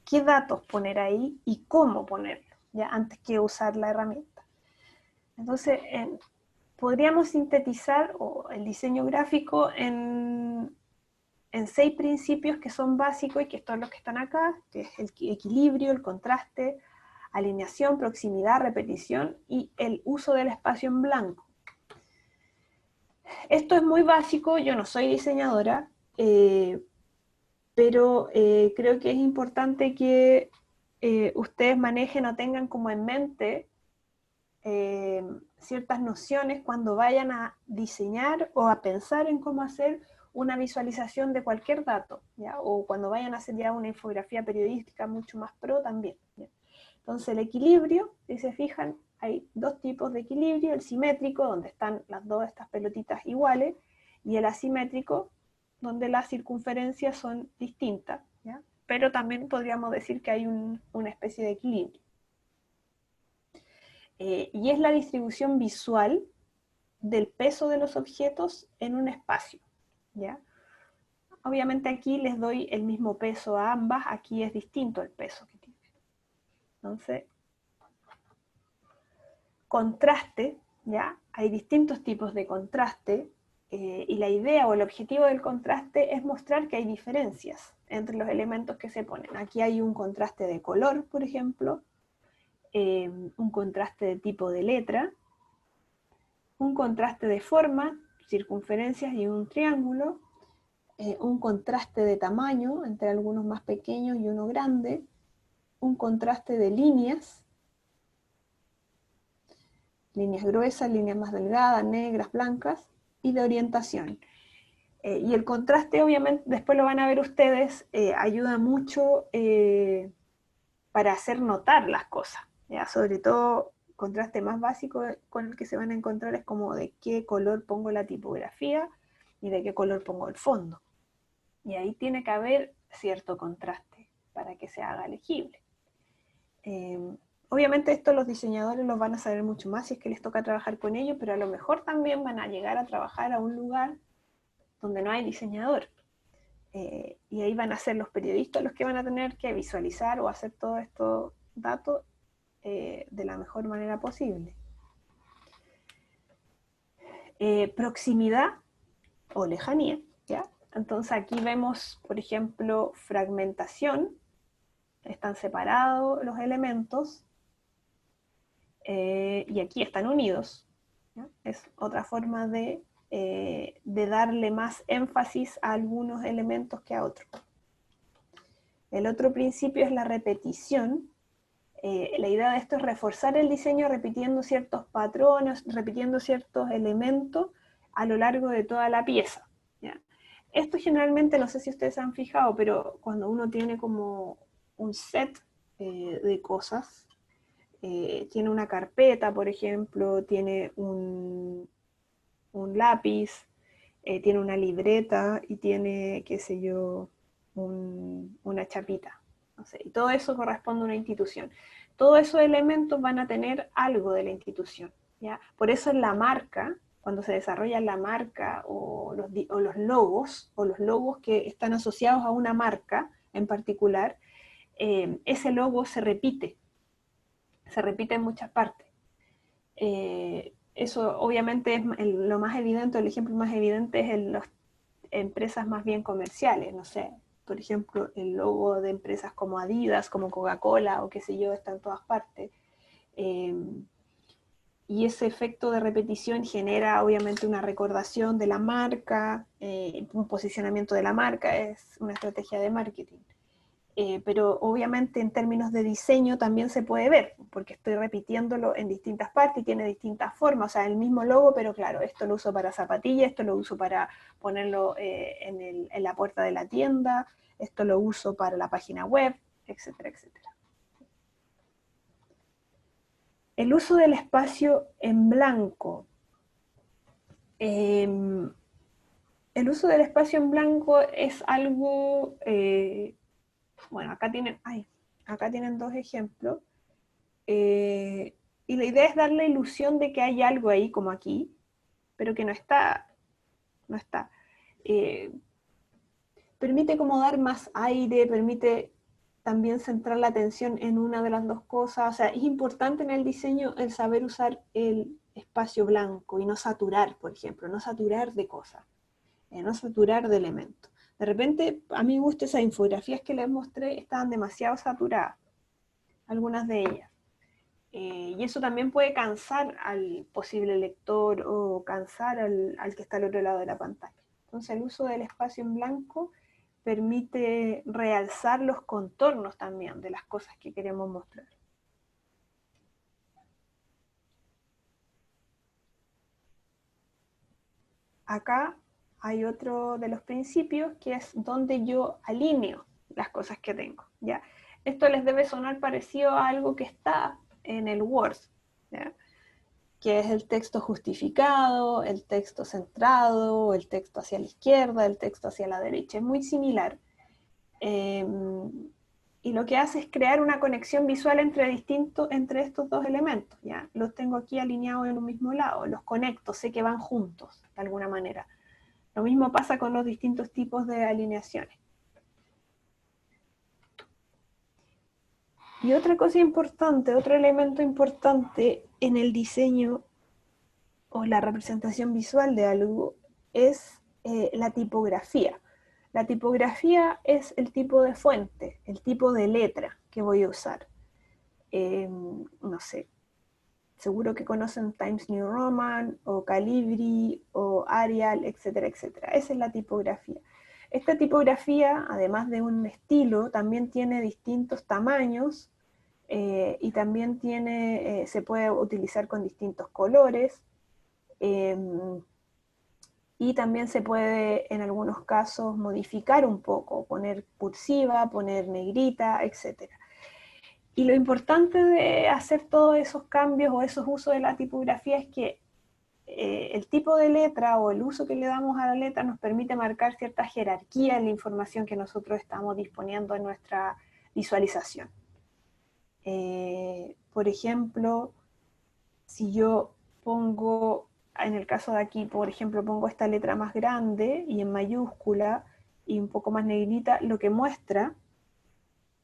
Speaker 1: qué datos poner ahí y cómo ponerlos, ya, antes que usar la herramienta. Entonces, podríamos sintetizar el diseño gráfico en 6 principios que son básicos y que son los que están acá, que es el equilibrio, el contraste, alineación, proximidad, repetición y el uso del espacio en blanco. Esto es muy básico, yo no soy diseñadora, pero creo que es importante que ustedes manejen o tengan como en mente ciertas nociones cuando vayan a diseñar o a pensar en cómo hacer una visualización de cualquier dato, ¿ya? O cuando vayan a hacer ya una infografía periodística mucho más pro también, ¿ya? Entonces el equilibrio, si se fijan, hay 2 tipos de equilibrio: el simétrico, donde están estas pelotitas iguales, y el asimétrico, donde las circunferencias son distintas, ¿ya? Pero también podríamos decir que hay una especie de equilibrio. Y es la distribución visual del peso de los objetos en un espacio, ¿ya? Obviamente aquí les doy el mismo peso a ambas, aquí es distinto el peso que tienen. Entonces, contraste, ¿ya? Hay distintos tipos de contraste, y la idea o el objetivo del contraste es mostrar que hay diferencias entre los elementos que se ponen. Aquí hay un contraste de color, por ejemplo, un contraste de tipo de letra, un contraste de forma, circunferencias y un triángulo, un contraste de tamaño entre algunos más pequeños y uno grande, un contraste de líneas gruesas, líneas más delgadas, negras, blancas, y de orientación. Y el contraste, obviamente, después lo van a ver ustedes, ayuda mucho para hacer notar las cosas, ¿ya? Sobre todo, el contraste más básico con el que se van a encontrar es como de qué color pongo la tipografía y de qué color pongo el fondo. Y ahí tiene que haber cierto contraste para que se haga legible. Obviamente esto los diseñadores los van a saber mucho más si es que les toca trabajar con ellos, pero a lo mejor también van a llegar a trabajar a un lugar donde no hay diseñador. Y ahí van a ser los periodistas los que van a tener que visualizar o hacer todos estos datos de la mejor manera posible. Proximidad o lejanía, ¿ya? Entonces aquí vemos, por ejemplo, fragmentación. Están separados los elementos y aquí están unidos, ¿ya? Es otra forma de darle más énfasis a algunos elementos que a otros. El otro principio es la repetición. La idea de esto es reforzar el diseño repitiendo ciertos patrones, repitiendo ciertos elementos a lo largo de toda la pieza, ¿ya? Esto generalmente, no sé si ustedes se han fijado, pero cuando uno tiene como un set de cosas, tiene una carpeta, por ejemplo, tiene un lápiz, tiene una libreta y tiene, qué sé yo, una chapita. No sé, y todo eso corresponde a una institución. Todos esos elementos van a tener algo de la institución, ¿ya? Por eso en la marca, cuando se desarrolla la marca o los logos que están asociados a una marca en particular, ese logo se repite en muchas partes. Eso obviamente es lo más evidente, el ejemplo más evidente es en las empresas más bien comerciales, no sé, por ejemplo, el logo de empresas como Adidas, como Coca-Cola o qué sé yo, está en todas partes. Y ese efecto de repetición genera obviamente una recordación de la marca, un posicionamiento de la marca, es una estrategia de marketing. Pero obviamente en términos de diseño también se puede ver, porque estoy repitiéndolo en distintas partes y tiene distintas formas, o sea, el mismo logo, pero claro, esto lo uso para zapatillas, esto lo uso para ponerlo en la puerta de la tienda, esto lo uso para la página web, etcétera, etcétera. El uso del espacio en blanco. El uso del espacio en blanco es algo... bueno, acá tienen dos ejemplos. Y la idea es dar la ilusión de que hay algo ahí, como aquí, pero que no está. Permite como dar más aire, permite también centrar la atención en una de las dos cosas. O sea, es importante en el diseño el saber usar el espacio blanco y no saturar, por ejemplo, no saturar de cosas, no saturar de elementos. De repente, a mí me gusta esas infografías que les mostré, estaban demasiado saturadas, algunas de ellas. Y eso también puede cansar al posible lector o cansar al que está al otro lado de la pantalla. Entonces el uso del espacio en blanco permite realzar los contornos también de las cosas que queremos mostrar. Acá hay otro de los principios que es donde yo alineo las cosas que tengo, ¿ya? Esto les debe sonar parecido a algo que está en el Word, ¿ya? Que es el texto justificado, el texto centrado, el texto hacia la izquierda, el texto hacia la derecha. Es muy similar. Y lo que hace es crear una conexión visual entre estos dos elementos, ¿ya? Los tengo aquí alineados en un mismo lado, los conecto, sé que van juntos, de alguna manera. Lo mismo pasa con los distintos tipos de alineaciones. Y otra cosa importante, otro elemento importante en el diseño o la representación visual de algo es la tipografía. La tipografía es el tipo de fuente, el tipo de letra que voy a usar. No sé, seguro que conocen Times New Roman, o Calibri, o Arial, etcétera, etcétera. Esa es la tipografía. Esta tipografía, además de un estilo, también tiene distintos tamaños y también se puede utilizar con distintos colores. Y también se puede, en algunos casos, modificar un poco, poner cursiva, poner negrita, etc. Y lo importante de hacer todos esos cambios o esos usos de la tipografía es que el tipo de letra o el uso que le damos a la letra nos permite marcar cierta jerarquía en la información que nosotros estamos disponiendo en nuestra visualización. Por ejemplo, si yo pongo, en el caso de aquí, por ejemplo, pongo esta letra más grande y en mayúscula y un poco más negrita, lo que muestra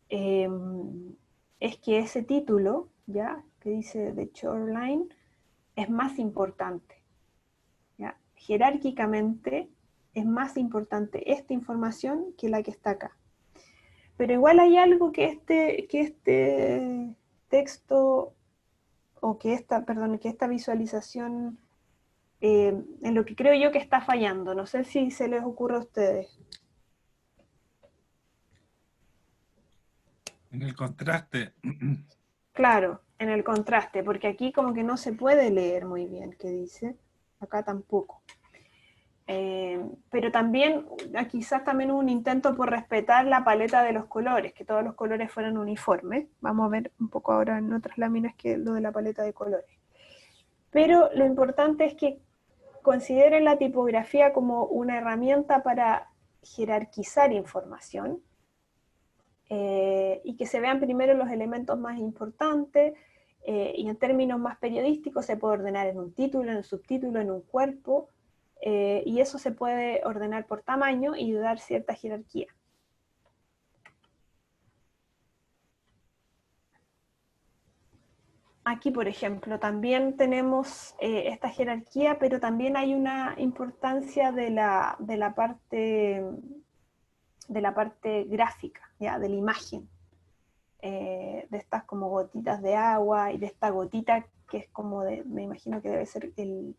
Speaker 1: es que ese título, ¿ya? Que dice The Shoreline, es más importante, ¿ya? Jerárquicamente es más importante esta información que la que está acá. Pero igual hay algo que este texto, o que esta visualización en lo que creo yo que está fallando. No sé si se les ocurre a ustedes.
Speaker 2: En el contraste.
Speaker 1: Claro, en el contraste, porque aquí como que no se puede leer muy bien qué dice, acá tampoco. Pero también, quizás también hubo un intento por respetar la paleta de los colores, que todos los colores fueran uniformes. Vamos a ver un poco ahora en otras láminas que lo de la paleta de colores. Pero lo importante es que consideren la tipografía como una herramienta para jerarquizar información, y que se vean primero los elementos más importantes, y en términos más periodísticos se puede ordenar en un título, en un subtítulo, en un cuerpo, y eso se puede ordenar por tamaño y dar cierta jerarquía. Aquí, por ejemplo, también tenemos esta jerarquía, pero también hay una importancia de la parte gráfica, ¿ya? De la imagen, de estas como gotitas de agua y de esta gotita que es como de, me imagino que debe ser el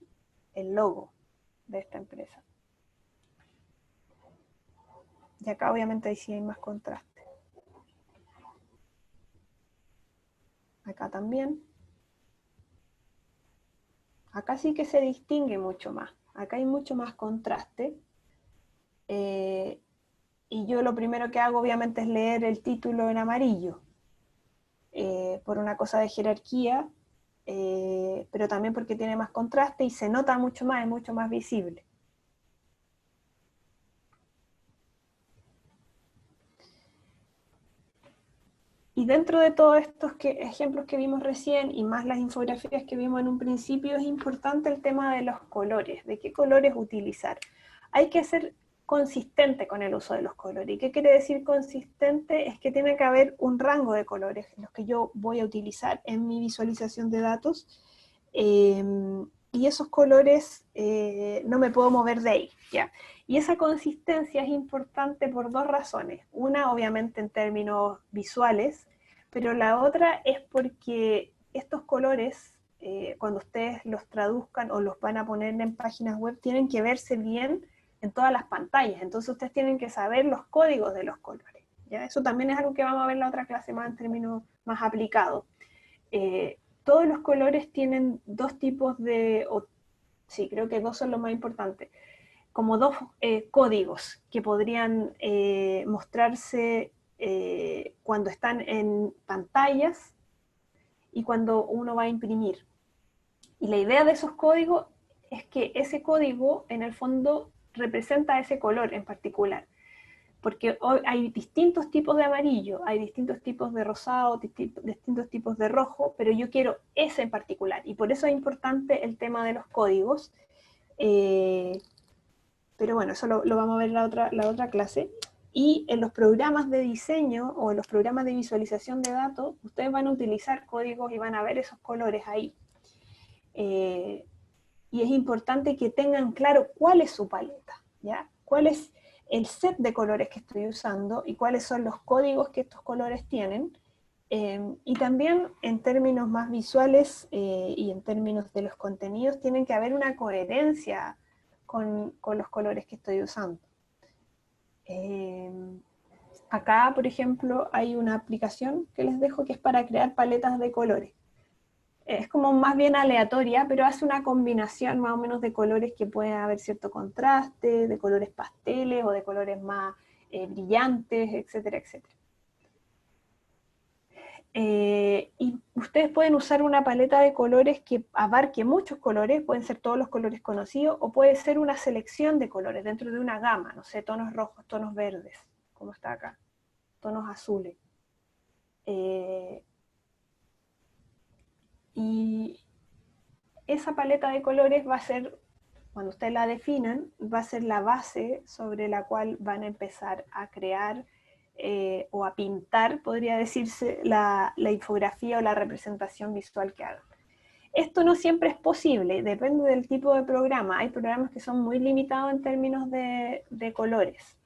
Speaker 1: logo de esta empresa. Y acá obviamente ahí sí hay más contraste. Acá también. Acá sí que se distingue mucho más. Acá hay mucho más contraste. Y yo lo primero que hago obviamente es leer el título en amarillo. Por una cosa de jerarquía, pero también porque tiene más contraste y se nota mucho más, es mucho más visible. Y dentro de todos estos ejemplos que vimos recién, y más las infografías que vimos en un principio, es importante el tema de los colores, de qué colores utilizar. Hay que ser consistente con el uso de los colores. ¿Y qué quiere decir consistente? Es que tiene que haber un rango de colores, los que yo voy a utilizar en mi visualización de datos, y esos colores no me puedo mover de ahí, ¿ya? Y esa consistencia es importante por dos razones. Una, obviamente, en términos visuales, pero la otra es porque estos colores, cuando ustedes los traduzcan o los van a poner en páginas web, tienen que verse bien en todas las pantallas. Entonces ustedes tienen que saber los códigos de los colores, ¿ya? Eso también es algo que vamos a ver en la otra clase más en términos más aplicados. Todos los colores tienen dos tipos de, sí, creo que dos son los más importantes, como dos códigos que podrían mostrarse cuando están en pantallas y cuando uno va a imprimir. Y la idea de esos códigos es que ese código en el fondo representa ese color en particular, porque hoy hay distintos tipos de amarillo, hay distintos tipos de rosado, distintos tipos de rojo, pero yo quiero ese en particular, y por eso es importante el tema de los códigos. Pero bueno, eso lo vamos a ver en la otra clase. Y en los programas de diseño o en los programas de visualización de datos, ustedes van a utilizar códigos y van a ver esos colores ahí. Y es importante que tengan claro cuál es su paleta, ¿ya? Cuál es el set de colores que estoy usando y cuáles son los códigos que estos colores tienen. Y también en términos más visuales y en términos de los contenidos, tienen que haber una coherencia con los colores que estoy usando. Acá, por ejemplo, hay una aplicación que les dejo que es para crear paletas de colores. Es como más bien aleatoria, pero hace una combinación más o menos de colores que puede haber cierto contraste, de colores pasteles o de colores más brillantes, etcétera, etcétera. Y ustedes pueden usar una paleta de colores que abarque muchos colores, pueden ser todos los colores conocidos, o puede ser una selección de colores dentro de una gama, no sé, tonos rojos, tonos verdes, como está acá, tonos azules. Y esa paleta de colores va a ser, cuando ustedes la definan, va a ser la base sobre la cual van a empezar a crear o a pintar, podría decirse, la infografía o la representación visual que hagan. Esto no siempre es posible, depende del tipo de programa. Hay programas que son muy limitados en términos de colores,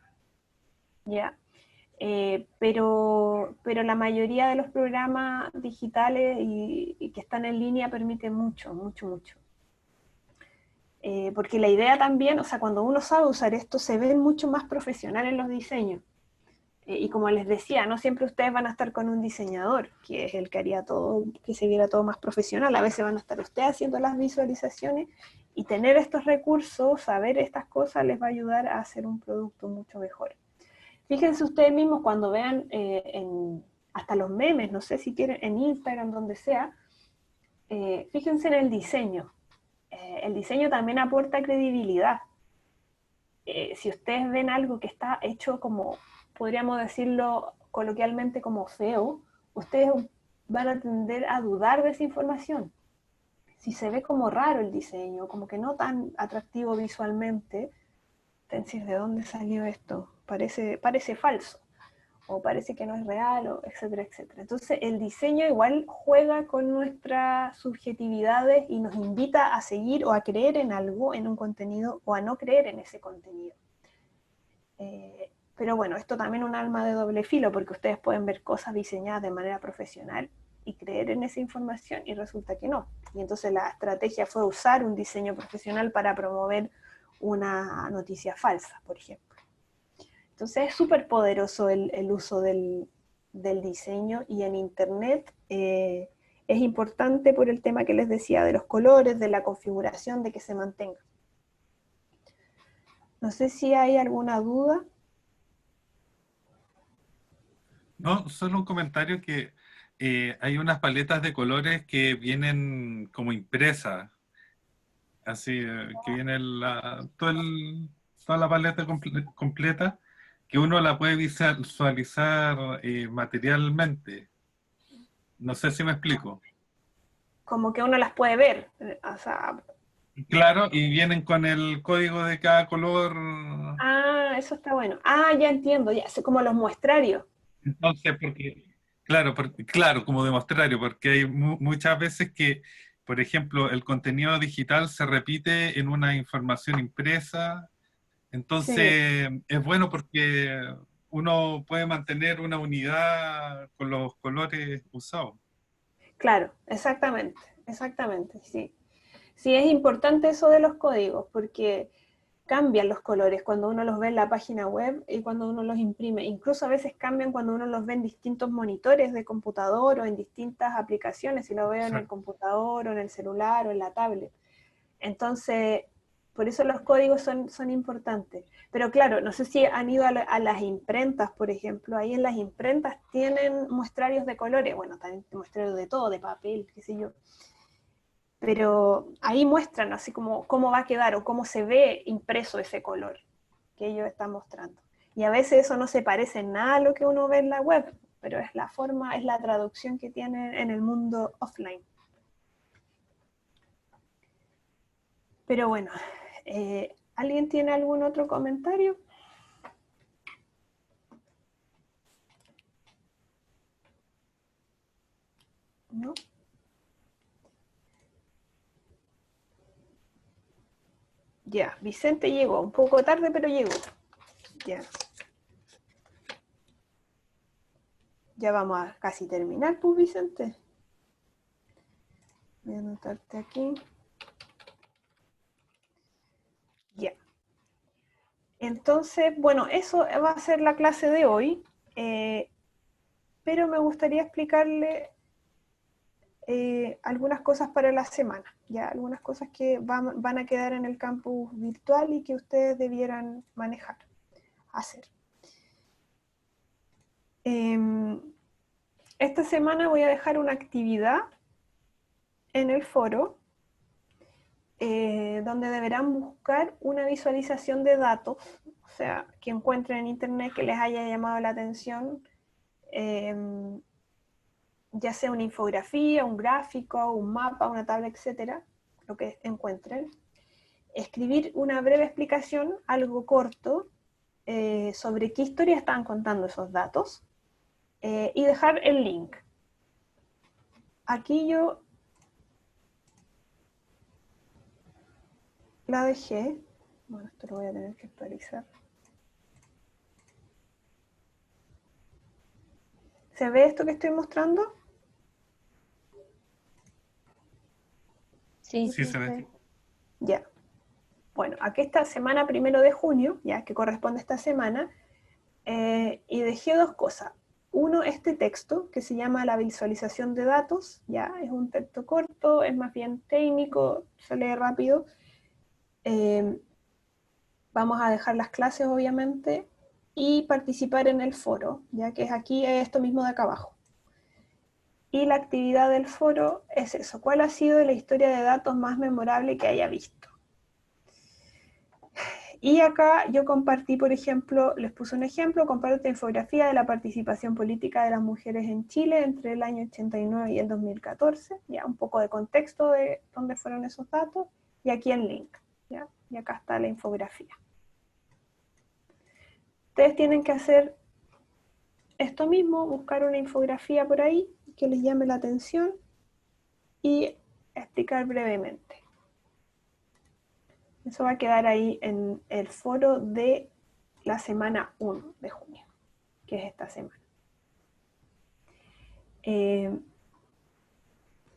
Speaker 1: ¿ya? Pero la mayoría de los programas digitales y que están en línea permiten mucho, mucho, mucho. Porque la idea también, o sea, cuando uno sabe usar esto, se ven mucho más profesionales los diseños. Y como les decía, no siempre ustedes van a estar con un diseñador, que es el que haría todo, que se viera todo más profesional. A veces van a estar ustedes haciendo las visualizaciones, y tener estos recursos, saber estas cosas, les va a ayudar a hacer un producto mucho mejor. Fíjense ustedes mismos cuando vean hasta los memes, no sé si quieren, en Instagram, donde sea, fíjense en el diseño. El diseño también aporta credibilidad. Si ustedes ven algo que está hecho como, podríamos decirlo coloquialmente, como feo, ustedes van a tender a dudar de esa información. Si se ve como raro el diseño, como que no tan atractivo visualmente, decir, ¿de dónde salió esto? Parece falso, o parece que no es real, o etcétera, etcétera. Entonces el diseño igual juega con nuestras subjetividades y nos invita a seguir o a creer en algo, en un contenido, o a no creer en ese contenido. Pero bueno, esto también es un arma de doble filo, porque ustedes pueden ver cosas diseñadas de manera profesional y creer en esa información, y resulta que no. Y entonces la estrategia fue usar un diseño profesional para promover una noticia falsa, por ejemplo. Entonces es súper poderoso el uso del diseño, y en Internet es importante por el tema que les decía, de los colores, de la configuración, de que se mantenga. No sé si hay alguna duda.
Speaker 2: No, solo un comentario que hay unas paletas de colores que vienen como impresas, así que viene toda la paleta completa, que uno la puede visualizar materialmente. No sé si me explico.
Speaker 1: Como que uno las puede ver, o sea,
Speaker 2: Claro, y vienen con el código de cada color.
Speaker 1: eso está bueno. Ya entiendo, ya sé, como los muestrarios.
Speaker 2: Entonces, claro, como demostrario, porque hay muchas veces que, por ejemplo, el contenido digital se repite en una información impresa,
Speaker 1: Sí,
Speaker 2: entonces es bueno porque uno puede mantener una unidad con los colores usados.
Speaker 1: claro, exactamente, sí. Sí, es importante eso de los códigos, porque cambian los colores cuando uno los ve en la página web y cuando uno los imprime. Incluso a veces cambian cuando uno los ve en distintos monitores de computador o en distintas aplicaciones, si lo veo en el
Speaker 2: Exacto.
Speaker 1: computador o en el celular o en la tablet. Entonces, por eso los códigos son importantes. Pero claro, no sé si han ido a las imprentas, por ejemplo. Ahí en las imprentas tienen muestrarios de colores. Bueno, también muestrarios de todo, de papel, qué sé yo. Pero ahí muestran así como cómo va a quedar o cómo se ve impreso ese color que ellos están mostrando. Y a veces eso no se parece en nada a lo que uno ve en la web, pero es la forma, es la traducción que tienen en el mundo offline. Pero bueno, ¿alguien tiene algún otro comentario? ¿No? Ya, Vicente llegó, un poco tarde, pero llegó. Ya. Ya vamos a casi terminar, pues, Vicente. Voy a anotarte aquí. Ya. Entonces, bueno, eso va a ser la clase de hoy, pero me gustaría explicarle algunas cosas para la semana, ya algunas cosas que van a quedar en el campus virtual y que ustedes debieran manejar, hacer. Esta semana voy a dejar una actividad en el foro donde deberán buscar una visualización de datos, o sea, que encuentren en internet que les haya llamado la atención, ya sea una infografía, un gráfico, un mapa, una tabla, etcétera, lo que encuentren. Escribir una breve explicación, algo corto, sobre qué historia están contando esos datos, y dejar el link. Aquí yo la dejé. Bueno, esto lo voy a tener que actualizar. ¿Se ve esto que estoy mostrando?
Speaker 3: Sí.
Speaker 2: Sí, se ve.
Speaker 1: Ya. Bueno, aquí está semana 1 de junio, ya que corresponde a esta semana, y dejé dos cosas. Uno, este texto, que se llama La visualización de datos, ya, es un texto corto, es más bien técnico, se lee rápido. Vamos a dejar las clases, obviamente, y participar en el foro, ya que es aquí, es esto mismo de acá abajo. Y la actividad del foro es eso, ¿cuál ha sido la historia de datos más memorable que haya visto? Y acá yo compartí, por ejemplo, les puse un ejemplo, comparto infografía de la participación política de las mujeres en Chile entre el año 89 y el 2014, ya un poco de contexto de dónde fueron esos datos, y aquí el link, ¿ya? Y acá está la infografía. Ustedes tienen que hacer esto mismo, buscar una infografía por ahí que les llame la atención y explicar brevemente. Eso va a quedar ahí en el foro de la semana 1 de junio, que es esta semana.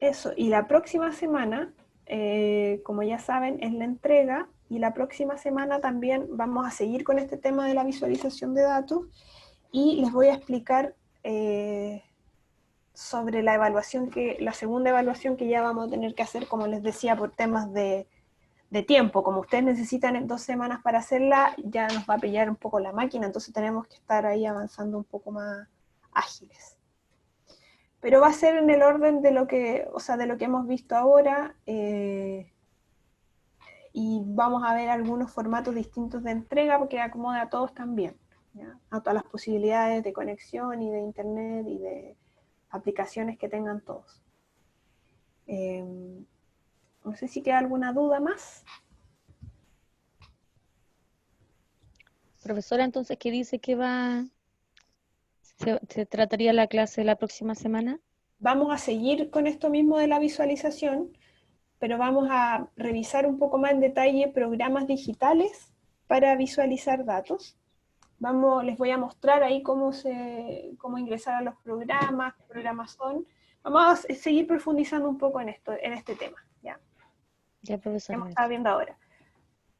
Speaker 1: Eso, y la próxima semana, como ya saben, es la entrega, y la próxima semana también vamos a seguir con este tema de la visualización de datos, y les voy a explicar sobre la evaluación la segunda evaluación que ya vamos a tener que hacer, como les decía, por temas de tiempo. Como ustedes necesitan en 2 semanas para hacerla, ya nos va a pillar un poco la máquina, entonces tenemos que estar ahí avanzando un poco más ágiles. Pero va a ser en el orden de lo que, de lo que hemos visto ahora, y vamos a ver algunos formatos distintos de entrega, porque acomoda a todos también, ¿ya? A todas las posibilidades de conexión y de internet y de aplicaciones que tengan todos. No sé si queda alguna duda más.
Speaker 3: Profesora, entonces, ¿qué dice que se trataría la clase la próxima semana?
Speaker 1: Vamos a seguir con esto mismo de la visualización, pero vamos a revisar un poco más en detalle programas digitales para visualizar datos. Les voy a mostrar ahí cómo ingresar a los programas, qué programas son. Vamos a seguir profundizando un poco en este tema, ¿ya?
Speaker 3: Ya, profesora.
Speaker 1: Hemos estado viendo ahora.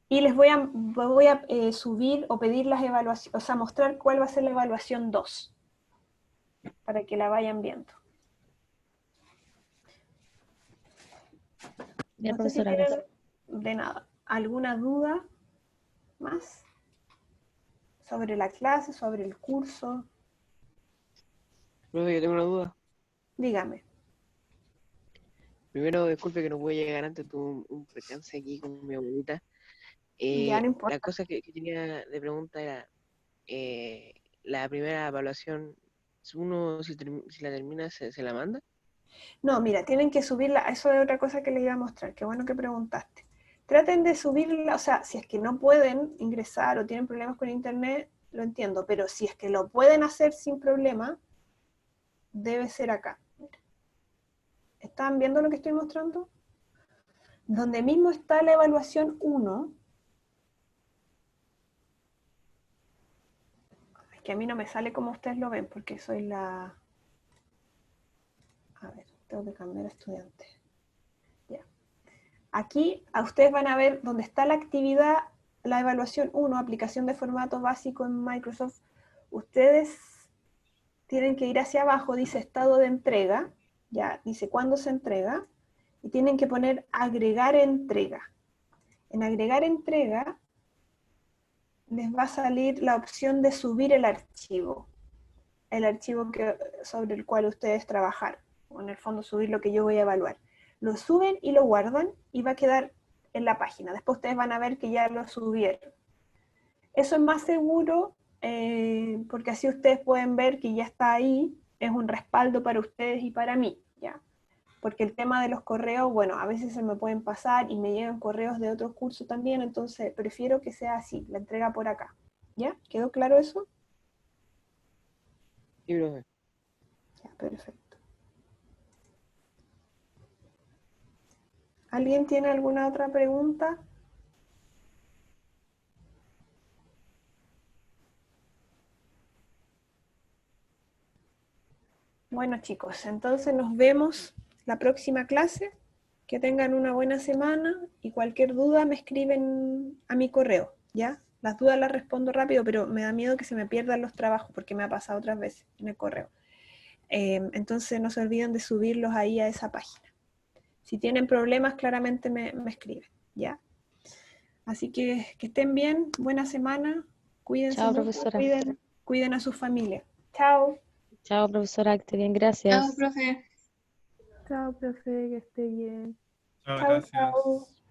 Speaker 1: Y les voy a subir o pedir las evaluaciones, mostrar cuál va a ser la evaluación 2, para que la vayan viendo.
Speaker 3: Ya,
Speaker 1: No sé si
Speaker 3: profesora.
Speaker 1: tienen de nada alguna duda más sobre la clase, sobre el curso.
Speaker 7: Profe, yo tengo una duda.
Speaker 1: Dígame.
Speaker 7: Primero, disculpe que no pude llegar antes, tuve un percance aquí con mi abuelita.
Speaker 1: Ya no
Speaker 7: La
Speaker 1: importa.
Speaker 7: cosa que tenía de pregunta era, la primera evaluación, si uno si la termina, ¿se la manda?
Speaker 1: No, mira, tienen que subirla. Eso es otra cosa que les iba a mostrar. Qué bueno que preguntaste. Traten de subirla, si es que no pueden ingresar o tienen problemas con internet, lo entiendo, pero si es que lo pueden hacer sin problema, debe ser acá. ¿Están viendo lo que estoy mostrando? Donde mismo está la evaluación 1. Es que a mí no me sale como ustedes lo ven, porque soy la... A ver, tengo que cambiar a estudiante. Ya. Aquí a ustedes van a ver donde está la actividad, la evaluación 1, aplicación de formato básico en Microsoft. Ustedes tienen que ir hacia abajo, dice estado de entrega, ya, dice cuándo se entrega, y tienen que poner agregar entrega. En agregar entrega les va a salir la opción de subir el archivo sobre el cual ustedes trabajaron, o en el fondo subir lo que yo voy a evaluar. Lo suben y lo guardan y va a quedar en la página. Después ustedes van a ver que ya lo subieron. Eso es más seguro, porque así ustedes pueden ver que ya está ahí, es un respaldo para ustedes y para mí, ¿ya? Porque el tema de los correos, bueno, a veces se me pueden pasar y me llegan correos de otros cursos también, entonces prefiero que sea así, la entrega por acá. ¿Ya? ¿Quedó claro eso?
Speaker 7: Sí, profe.
Speaker 1: Ya, perfecto. ¿Alguien tiene alguna otra pregunta? Bueno, chicos, entonces nos vemos la próxima clase. Que tengan una buena semana y cualquier duda me escriben a mi correo, ¿ya? Las dudas las respondo rápido, pero me da miedo que se me pierdan los trabajos porque me ha pasado otras veces en el correo. Entonces no se olviden de subirlos ahí a esa página. Si tienen problemas, claramente me escriben, ¿ya? Así que estén bien, buena semana, cuídense
Speaker 3: Chao,
Speaker 1: mucho,
Speaker 3: profesora.
Speaker 1: cuiden a su familia. Chao.
Speaker 3: Chao, profesora, que esté bien,
Speaker 6: Chao,
Speaker 3: gracias.
Speaker 6: profe.
Speaker 4: Chao, profe, que esté bien.
Speaker 2: Chao,
Speaker 1: Chao,
Speaker 2: gracias.
Speaker 1: chao.